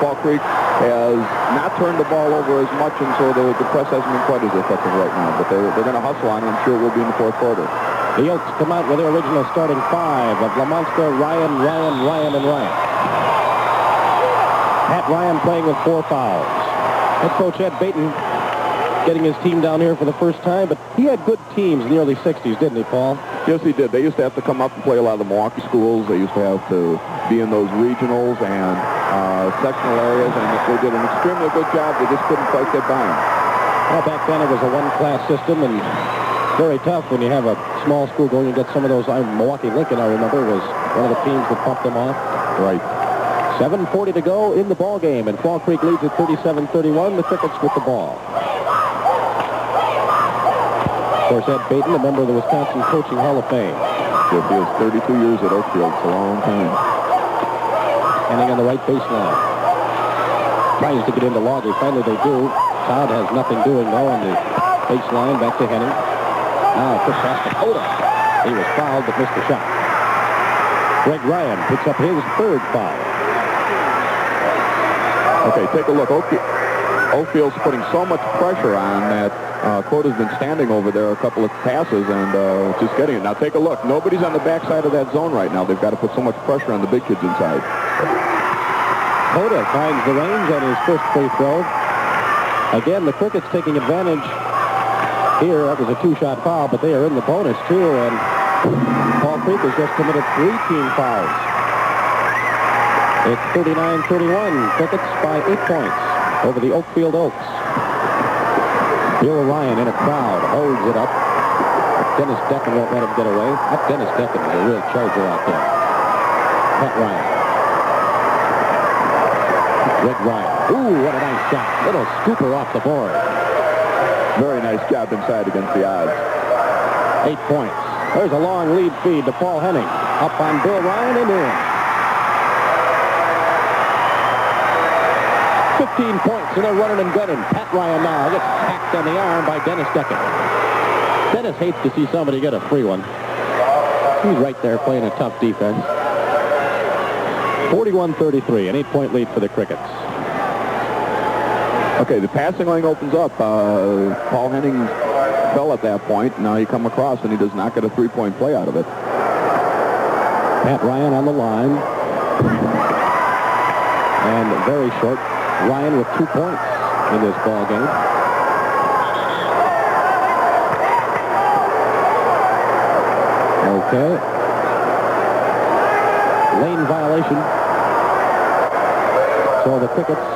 Fall Creek has not turned the ball over as much, and so the press hasn't been quite as effective right now, but they're going to hustle on it. I'm sure it will be in the fourth quarter. The Oaks come out with their original starting 5 of Lamonska, Ryan, and Ryan. Pat Ryan playing with 4 fouls. Head coach Ed Baton getting his team down here for the first time, but he had good teams in the early 60s, didn't he, Paul? Yes, he did. They used to have to come up and play a lot of the Milwaukee schools. They used to have to be in those regionals and sectional areas, and they did an extremely good job. They just couldn't quite get by them. Well, back then it was a one-class system, and very tough when you have a small school going and get some of those. Milwaukee Lincoln, I remember, was one of the teams that pumped them off. Right. 7:40 to go in the ball game, and Fall Creek leads at 37-31. The Crickets with the ball. Of course, Ed Baton, a member of the Wisconsin Coaching Hall of Fame. Yes, he has 32 years at Oakfield. It's a long time. Henning on the right baseline. Tries to get into Loggy. Finally they do. Todd has nothing doing though on the baseline. Back to Henning. Now quick pass to Coda. He was fouled but missed the shot. Greg Ryan picks up his third foul. Okay, take a look. Oakfield's putting so much pressure on that Coda's been standing over there a couple of passes and just getting it. Now take a look. Nobody's on the backside of that zone right now. They've got to put so much pressure on the big kids inside. Coda finds the range on his first free throw. Again, the Crickets taking advantage here. That was a two-shot foul, but they are in the bonus too, and Fall Creek has just committed 3 team fouls. It's 39-31. Crickets by 8 points over the Oakfield Oaks. Bill Ryan in a crowd holds it up. Dennis Decken won't let him get away. That Dennis Decken is a real charger out there. Pat Ryan. Greg Ryan. Ooh, what a nice shot. Little scooper off the board. Very nice job inside against the odds. 8 points. There's a long lead feed to Paul Henning. Up on Bill Ryan and in. 15 points, and they're running and gunning. Pat Ryan now gets hacked on the arm by Dennis Decken. Dennis hates to see somebody get a free one. He's right there playing a tough defense. 41-33, an 8-point lead for the Crickets. Okay, the passing lane opens up. Paul Henning fell at that point. Now you come across, and he does not get a three-point play out of it. Pat Ryan on the line. And very short. Ryan with 2 points in this ball game. Okay. Lane violation. So the Crickets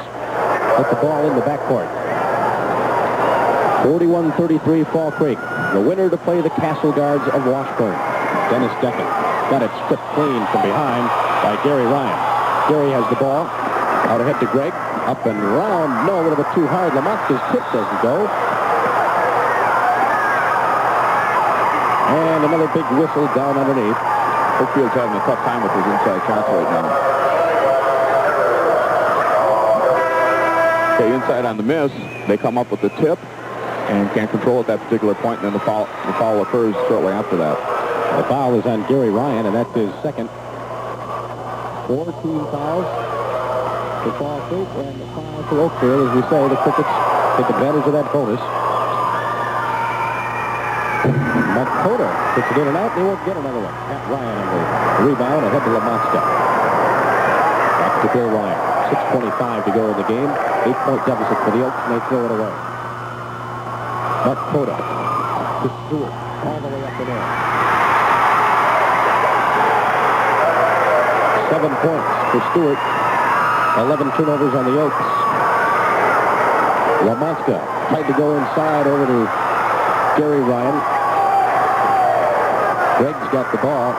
put the ball in the backcourt. 41-33 Fall Creek. The winner to play the Castle Guards of Washburn. Dennis Decken got it stripped clean from behind by Gary Ryan. Gary has the ball. Out ahead to Greg. Up and around. No, a little bit too hard. Lamont's tip doesn't go. And another big whistle down underneath. Oakfield's having a tough time with his inside shots right now. Okay, inside on the miss. They come up with the tip and can't control at that particular point, and then the foul occurs shortly after that. The foul is on Gary Ryan, and that's his second. 4 team fouls for Fall Creek and the foul for Oakfield. As we say, the Crickets take advantage of that bonus. Makota puts it in and out, and he won't get another one. Pat Ryan on the rebound ahead to Lamontska. Back to Bill Ryan. 6:25 to go in the game. 8-point deficit for the Oaks, and they throw it away. Makota to Stewart, all the way up and in. 7 points for Stewart. 11 turnovers on the Oaks. Lamontska tried to go inside over to Gary Ryan. Greg's got the ball.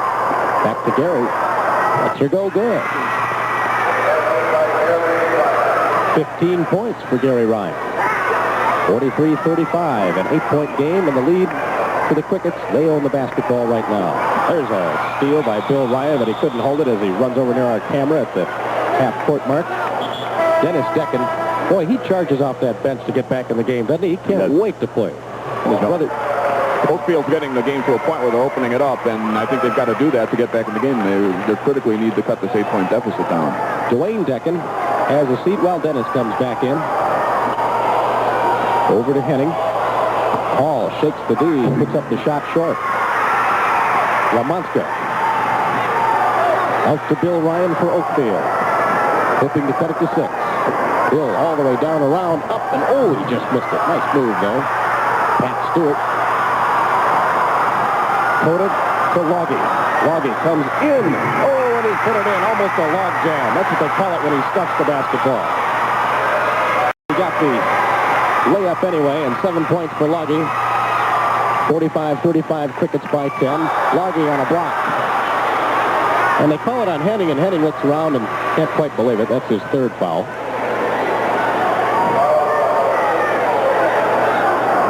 Back to Gary. Lets her go good. 15 points for Gary Ryan. 43-35, an 8-point game, and the lead for the Crickets. They own the basketball right now. There's a steal by Bill Ryan, but he couldn't hold it as he runs over near our camera at the half-court mark. Dennis Decken, boy, he charges off that bench to get back in the game, doesn't he? He can't wait to play. His brother... Oakfield's getting the game to a point where they're opening it up, and I think they've got to do that to get back in the game. They critically need to cut this 8-point deficit down. Dwayne Decken has a seat while Dennis comes back in. Over to Henning. Hall shakes the D, puts up the shot short. Lamontska. Out to Bill Ryan for Oakfield. Hoping to cut it to 6. Bill all the way down around, up, and oh, he just missed it. Nice move, though. Pat Stewart. Coda to Loggy. Loggy comes in. Oh, and he put it in. Almost a log jam. That's what they call it when he stuffs the basketball. He got the layup anyway, and 7 points for Loggy. 45-35, Crickets by 10. Loggy on a block. And they call it on Henning, and Henning looks around and can't quite believe it. That's his third foul.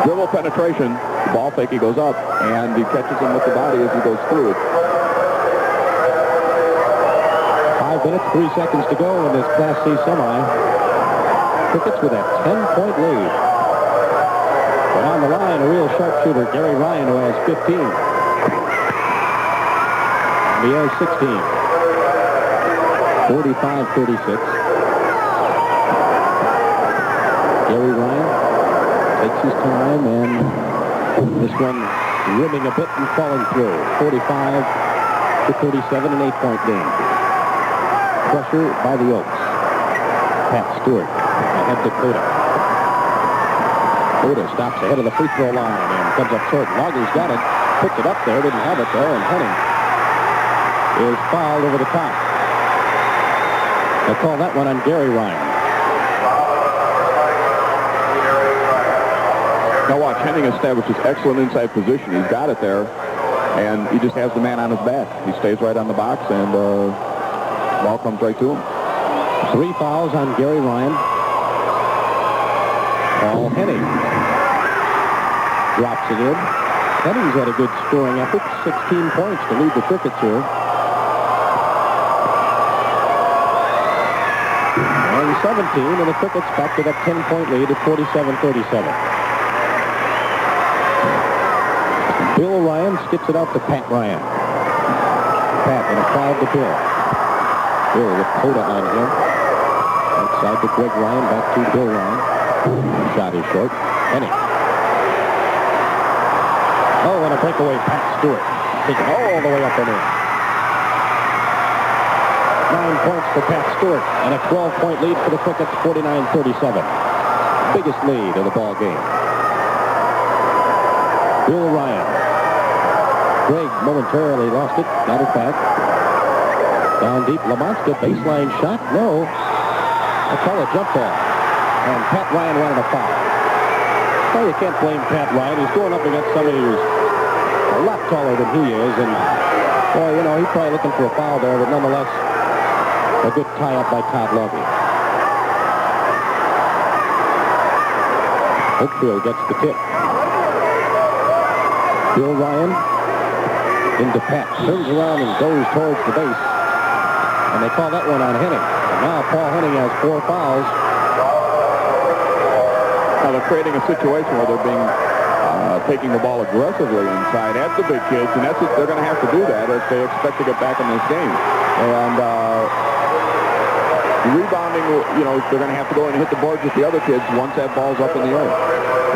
Dribble penetration. The ball fake, he goes up, and he catches him with the body as he goes through it. 5 5 minutes, 3 seconds to go in this Class C semi. Crickets with a 10-point lead. But on the line, a real sharpshooter, Gary Ryan, who has 15. And he has 16. 45-36. Gary Ryan takes his time, and this one rimming a bit and falling through. 45-37, an 8-point game. Pressure by the Oaks. Pat Stewart ahead to Coda. Coda stops ahead of the free throw line and comes up short. Loggins got it, puts it up there, didn't have it though, and Henning is fouled over the top. They call that one on Gary Ryan. Now watch, Henning establishes excellent inside position. He's got it there, and he just has the man on his back. He stays right on the box, and ball comes right to him. 3 fouls on Gary Ryan. Paul Henning drops it in. Henning's had a good scoring effort, 16 points to lead the Crickets here. And 17, and the Crickets back to that 10-point lead at 47-37. Bill Ryan skips it out to Pat Ryan. Pat in a crowd to Bill. Bill with Coda on him. Outside to Greg Ryan, back to Bill Ryan. Shot is short. Henning. Oh, and a breakaway, Pat Stewart. Taken all the way up and in. 9 points for Pat Stewart, and a 12-point lead for the Crickets, 49-37. Biggest lead of the ball game. Bill Ryan. Greg momentarily lost it, got it back. Down deep, Lamonska, baseline shot, no. I call a jump ball. And Pat Ryan wanted a foul. Well, you can't blame Pat Ryan. He's going up against somebody who's a lot taller than he is, and, boy, you know, he's probably looking for a foul there, but nonetheless, a good tie-up by Todd Lovey. Oakfield gets the tip. Bill Ryan into Pat. Turns around and goes towards the base. And they call that one on Henning. And now Paul Henning has 4 fouls. Now they're creating a situation where they're being taking the ball aggressively inside at the big kids, and that's what they're going to have to do that if they expect to get back in this game. And rebounding, you know, they're going to have to go and hit the boards with the other kids once that ball's up in the air.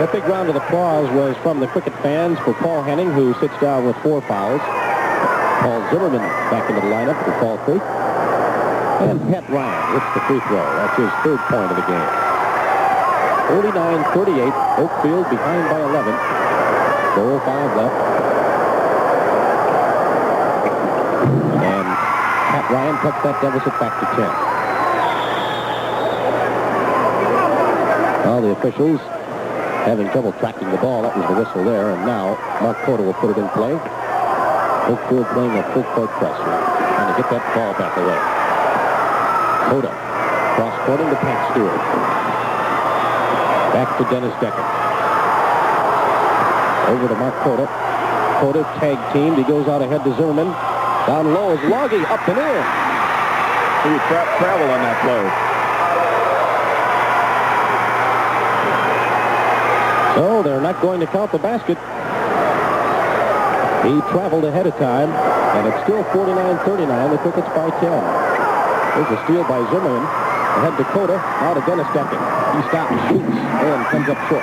A big round of applause was from the Cricket fans for Paul Henning, who sits down with 4 fouls. Paul Zimmerman back into the lineup for Fall Creek. And Pat Ryan hits the free throw. That's his 3rd point of the game. 49-38, Oakfield behind by 11. 4:05 left. And Pat Ryan cuts that deficit back to 10. Well, the officials having trouble tracking the ball. That was the whistle there. And now Mark Coda will put it in play. Oakfield playing a full court press, trying to get that ball back away. Coda cross-courting to Pat Stewart. Back to Dennis Decker. Over to Mark Coda. Coda tag teamed. He goes out ahead to Zimmerman. Down low is Logie, up and in. He travel on that play. So they're not going to count the basket. He traveled ahead of time, and it's still 49-39. The Crickets by 10. There's a steal by Zimmerman. Ahead to Coda. Now to Dennis Decker. He stops, shoots, and comes up short.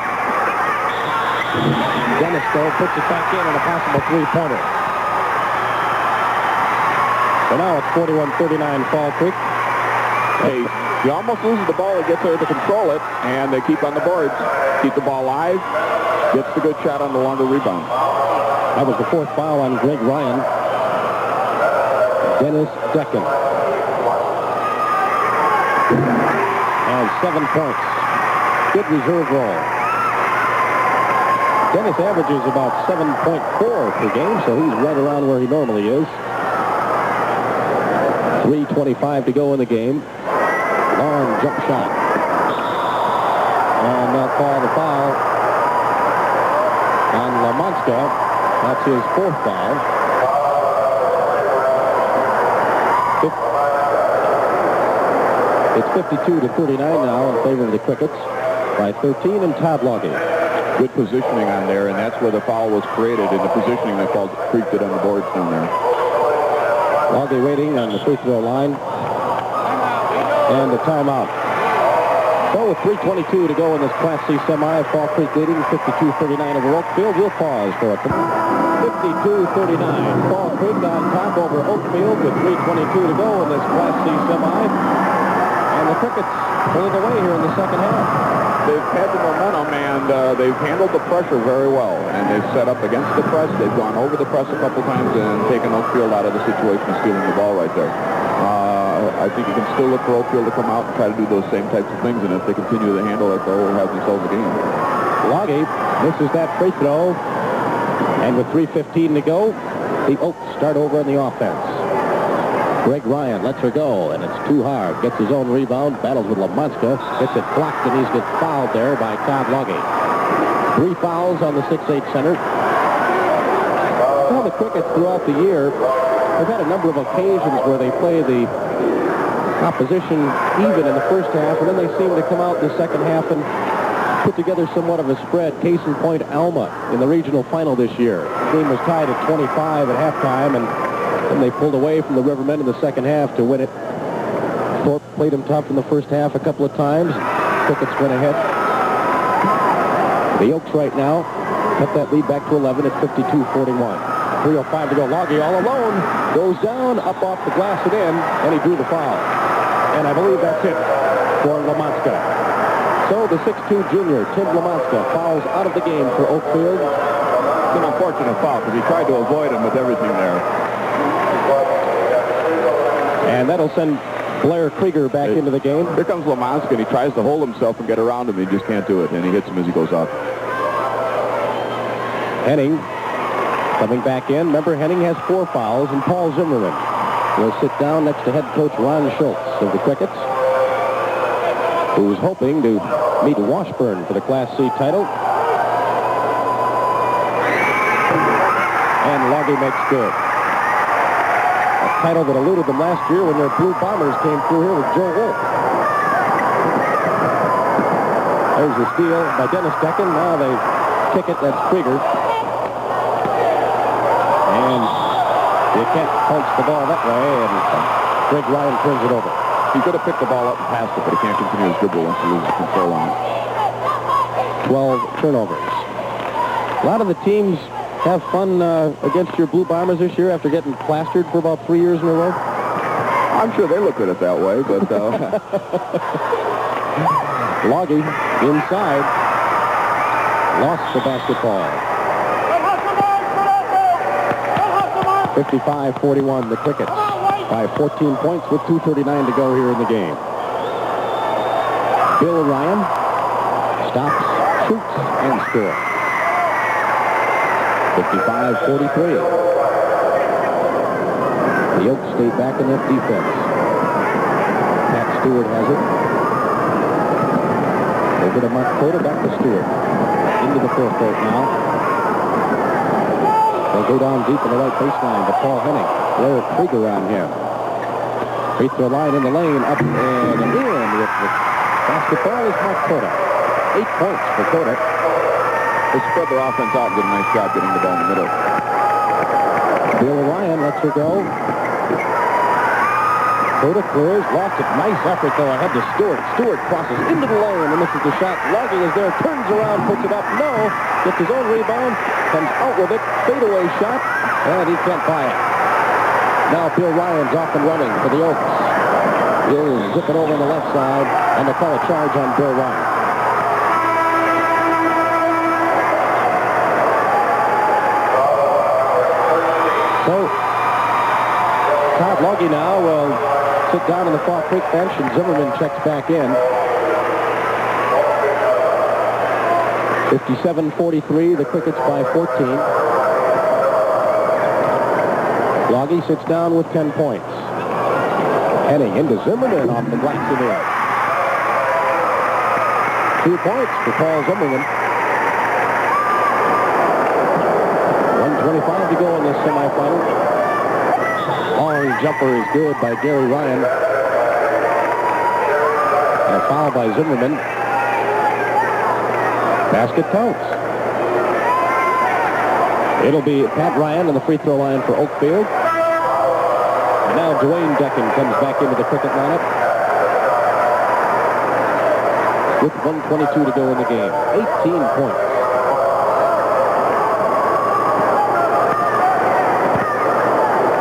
Dennis, though, puts it back in on a possible 3-pointer. So now it's 41-39 Fall Creek. Hey, he almost loses the ball. He gets there to control it, and they keep on the boards. Keep the ball live. Gets the good shot on the longer rebound. That was the 4th foul on Greg Ryan. Dennis Decker has 7 points. Good reserve role. Dennis averages about 7.4 per game, so he's right around where he normally is. 3:25 to go in the game. Long jump shot. And they'll call the foul on Lamonska. That's his 4th foul. It's 52-39 now in favor of the Crickets by 13 and Todd Logie. Good positioning on there, and that's where the foul was created in the positioning that Falls Creek did on the boards down there. Logie waiting on the free throw line. And a timeout. So with 3:22 to go in this Class C semi, Fall Creek leading 52-39 over Oakfield. We'll pause for a 52-39. Fall Creek on top over Oakfield with 3:22 to go in this Class C semi. And the Crickets pulling away here in the second half. They've had the momentum, and they've handled the pressure very well. And they've set up against the press. They've gone over the press a couple times and taken Oakfield out of the situation of stealing the ball right there. I think you can still look for Oakfield to come out and try to do those same types of things. And if they continue to handle it, they'll have themselves a game. Logie misses that free throw. And with 3:15 to go, the Oaks start over on the offense. Greg Ryan lets her go, and it's too hard. Gets his own rebound, battles with Lamanska, gets it blocked, and he gets fouled there by Todd Logie. 3 fouls on the 6'8 center. Well, the Crickets throughout the year have had a number of occasions where they play the opposition even in the first half, and then they seem to come out in the second half and put together somewhat of a spread. Case in point, Alma in the regional final this year. The game was tied at 25 at halftime, and they pulled away from the Rivermen in the second half to win it. Thorpe played them tough in the first half a couple of times. Crickets went ahead. The Oaks right now cut that lead back to 11 at 52-41. 3:05 to go. Logie all alone goes down, up off the glass and in, and he drew the foul. And I believe that's it for Lamanska. So the 6'2 junior, Tim Lamanska, fouls out of the game for Oakfield. It's an unfortunate foul because he tried to avoid him with everything there. And that'll send Blair Krieger back into the game. Here comes Lamanska, and he tries to hold himself and get around him. He just can't do it, and he hits him as he goes up. Henning coming back in. Remember, Henning has 4 fouls, and Paul Zimmerman will sit down next to head coach Ron Schultz of the Crickets, who's hoping to meet Washburn for the Class C title. And Logie makes good. A title that eluded them last year when their Blue Bombers came through here with Joe Wolf. There's the steal by Dennis Decken. Now they kick it. That's Krieger. And you can't punch the ball that way, and Greg Ryan turns it over. He could have picked the ball up and passed it, but he can't continue his dribble once he loses control on it. 12 turnovers. A lot of the teams have fun against your Blue Bombers this year after getting plastered for about 3 years in a row? I'm sure they look at it that way, but... Logie inside. Lost the basketball. 55-41, the Crickets by 14 points with 2:39 to go here in the game. Bill Ryan stops, shoots, and scores. 55-43. The Oaks stay back in that defense. Pat Stewart has it. Over to Mark Cota, back to Stewart. Into the forecourt now. They'll go down deep in the right baseline, but Paul Henning, Blair Krieger on him. Free throw line in the lane, up and in with the basketball is Mark Cota. 8 points for Cota. They spread their offense out and did a nice job getting the ball in the middle. Bill Ryan lets her go. Cota clears, lost it. Nice effort, though, ahead to Stewart. Stewart crosses into the lane and misses the shot. Logie is there, turns around, puts it up. No, gets his own rebound, comes out with it. Fadeaway shot, and he can't buy it. Now Bill Ryan's off and running for the Oaks. He'll zip it over on the left side, and they'll call a charge on Bill Ryan. So, Todd Logie now will sit down on the Fall Creek bench, and Zimmerman checks back in. 57-43, the Crickets by 14. Logie sits down with 10 points. Heading into Zimmerman off the glass in there. 2 points for Paul Zimmerman. 1:25 to go in this semifinal. Long jumper is good by Gary Ryan. foul by Zimmerman. Basket counts. It'll be Pat Ryan on the free throw line for Oakfield. And now Dwayne Deccan comes back into the cricket lineup with 1:22 to go in the game. 18 points.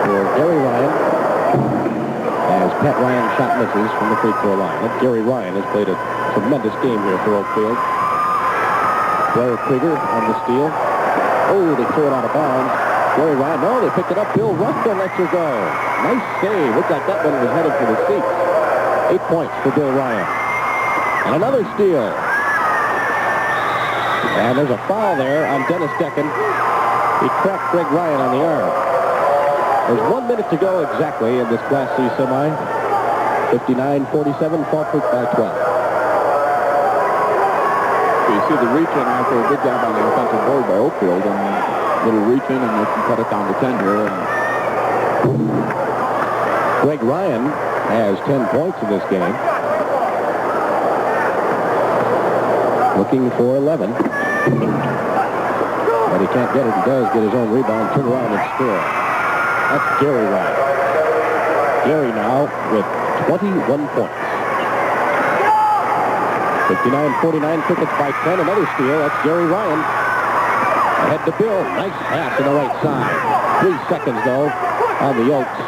For Gary Ryan, as Pat Ryan shot misses from the free throw line. And Gary Ryan has played a tremendous game here for Oakfield. Blair Krieger on the steal. Oh, they throw it out of bounds. Gary Ryan, no, they picked it up. Bill Russell lets her go. Nice save. Looked like that one was headed for the seats. 8 points for Bill Ryan. And another steal. And there's a foul there on Dennis Deccan. He cracked Greg Ryan on the arm. There's 1 minute to go exactly in this Class C semi. 59-47, Fall Creek by 12. You see the reach-in after a good job on the offensive board by Oakfield, and a little reach-in, and they can cut it down to 10 here. Greg Ryan has 10 points in this game. Looking for 11. But he can't get it. He does get his own rebound, turn around and score. That's Gary Ryan. Gary now with 21 points. 59-49, Crickets by 10. Another steal. That's Gary Ryan. Ahead to Bill. Nice pass on the right side. 3 seconds, though, on the Oaks.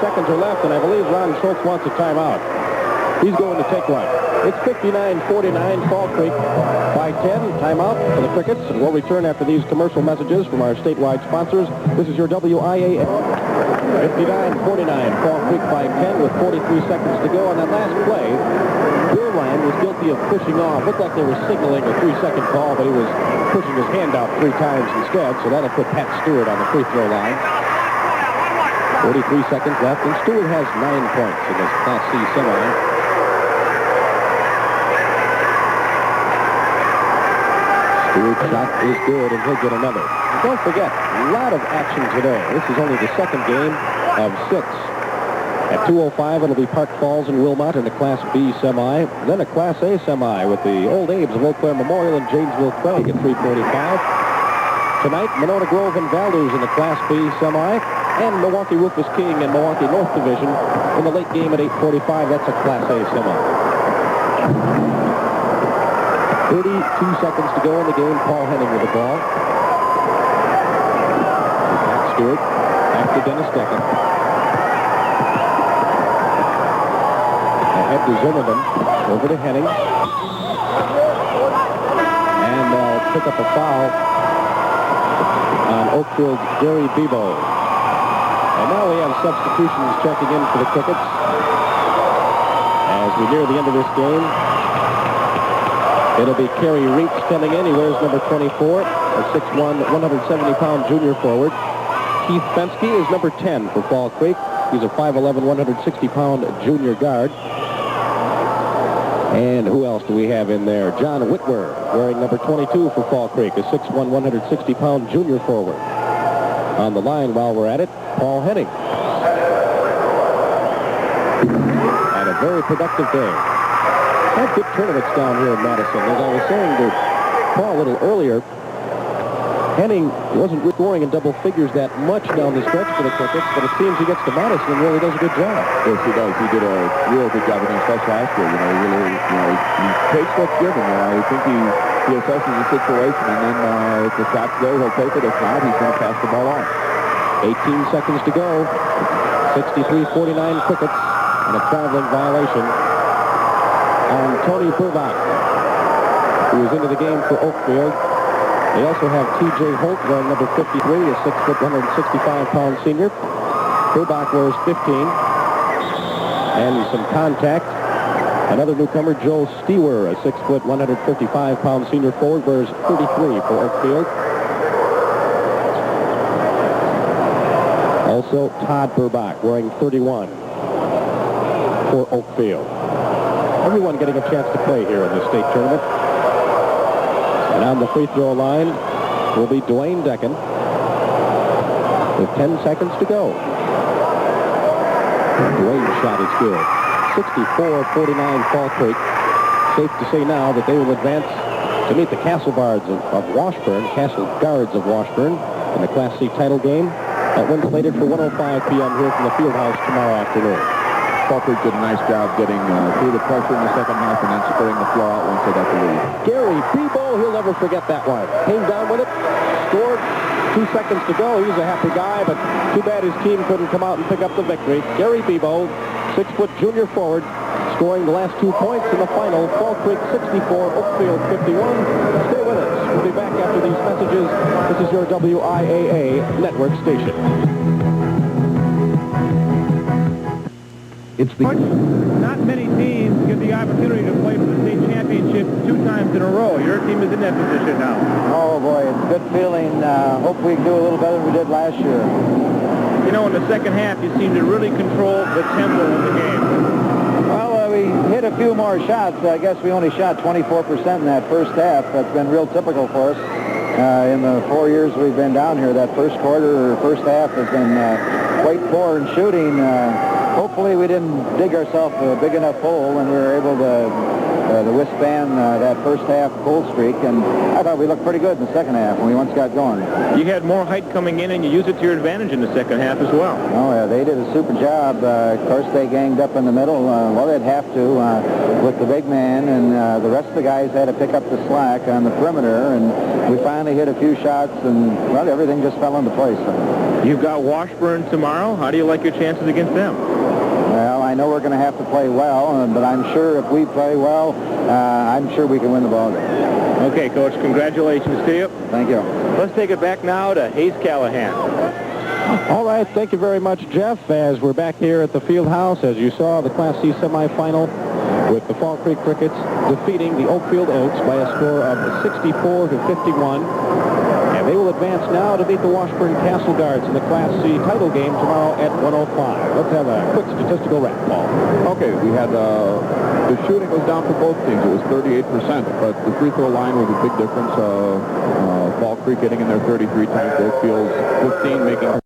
Seconds are left, and I believe Ron Schultz wants a timeout. He's going to take one. It's 59-49, Fall Creek by 10. Timeout for the Crickets, and we'll return after these commercial messages from our statewide sponsors. This is your WIAF. 59-49, Fall Creek by 10 with 43 seconds to go on that last play. Bill Ryan was guilty of pushing off. Looked like they were signaling a 3-second call, but he was pushing his hand out 3 times instead, so that'll put Pat Stewart on the free throw line. 43 seconds left, and Stewart has 9 points in this Class C semi. Stewart's shot is good, and he'll get another. Don't forget, a lot of action today. This is only the second game of 6. At 2:05, it'll be Park Falls and Wilmot in the Class B semi. Then a Class A semi with the Old Abe's of Eau Claire Memorial and Janesville Craig at 3:45. Tonight, Monona Grove and Valdez in the Class B semi. And Milwaukee Rufus King and Milwaukee North Division in the late game at 8:45. That's a Class A semi. 32 seconds to go in the game. Paul Henning with the ball. Pat Stewart back to Dennis Deccan. Ahead to Zimmerman. Over to Henning. And they'll pick up a foul on Oakfield's Gary Bebo. And now we have substitutions checking in for the Crickets. As we near the end of this game, it'll be Kerry Reitz coming in. He wears number 24, a 6'1", 170-pound junior forward. Keith Fensky is number 10 for Fall Creek. He's a 5'11", 160-pound junior guard. And who else do we have in there? John Whitwer, wearing number 22 for Fall Creek, a 6'1", 160-pound junior forward. On the line while we're at it, Paul Henning. And a very productive day. Had good tournaments down here in Madison. As I was saying to Paul a little earlier, Henning wasn't scoring in double figures that much down the stretch for the Crickets, but it seems he gets to Madison and really does a good job. Yes, he does. He did a real good job against us last year. He takes what's given. I think he assesses the situation, and then if the shot's there, he'll take it. If not, he's going to pass the ball on. 18 seconds to go. 63-49 Crickets, and a traveling violation on Tony Burbach, who is into the game for Oakfield. They also have T.J. Holt wearing number 53, a 6', 165-pound senior. Burbach wears 15. And some contact. Another newcomer, Joe Stewer, a 6', 155-pound senior forward, wears 33 for Oakfield. Also, Todd Burbach wearing 31 for Oakfield. Everyone getting a chance to play here in the state tournament. And on the free throw line will be Dwayne Deccan. with 10 seconds to go. Dwayne's shot is good. 64-49 Fall Creek. Safe to say now that they will advance to meet the Castle Guards of Washburn in the Class C title game. That one's slated for 1:05 p.m. here from the Fieldhouse tomorrow afternoon. Fall Creek did a nice job getting through the pressure in the second half and then spreading the floor out once they got the lead. Gary Bebo, he'll never forget that one. Came down with it, scored, 2 seconds to go. He's a happy guy, but too bad his team couldn't come out and pick up the victory. Gary Bebo, 6-foot junior forward, scoring the last 2 points in the final. Fall Creek 64, Oakfield 51. Stay with us. We'll be back after these messages. This is your WIAA network station. It's the... Not many teams get the opportunity to play for the state championship 2 times in a row. Your team is in that position now. Oh, boy, it's a good feeling. Hope we can do a little better than we did last year. You know, in the second half, you seem to really control the tempo of the game. Well, we hit a few more shots. I guess we only shot 24% in that first half. That's been real typical for us. In the 4 years we've been down here, that first quarter or first half has been quite poor in shooting. Hopefully we didn't dig ourselves a big enough hole and we were able to withstand that first half cold streak. And I thought we looked pretty good in the second half when we once got going. You had more height coming in and you used it to your advantage in the second half as well. Oh, yeah, they did a super job. Of course, they ganged up in the middle. Well, they'd have to with the big man, and the rest of the guys had to pick up the slack on the perimeter, and we finally hit a few shots, and, well, everything just fell into place. You've got Washburn tomorrow. How do you like your chances against them? Well, I know we're going to have to play well, but I'm sure if we play well, I'm sure we can win the ball game. Okay, Coach, congratulations to you. Thank you. Let's take it back now to Hayes Callahan. All right, thank you very much, Jeff. As we're back here at the Fieldhouse, as you saw, the Class C semifinal with the Fall Creek Crickets defeating the Oakfield Oaks by a score of 64-51. And they will advance now to meet the Washburn Castle Guards in the Class C title game tomorrow at 1:05. Let's have a quick statistical wrap, Paul. Okay, we had the shooting was down for both teams. It was 38%, but the free throw line was a big difference. Fall Creek getting in there 33 times, Oakfield 15, making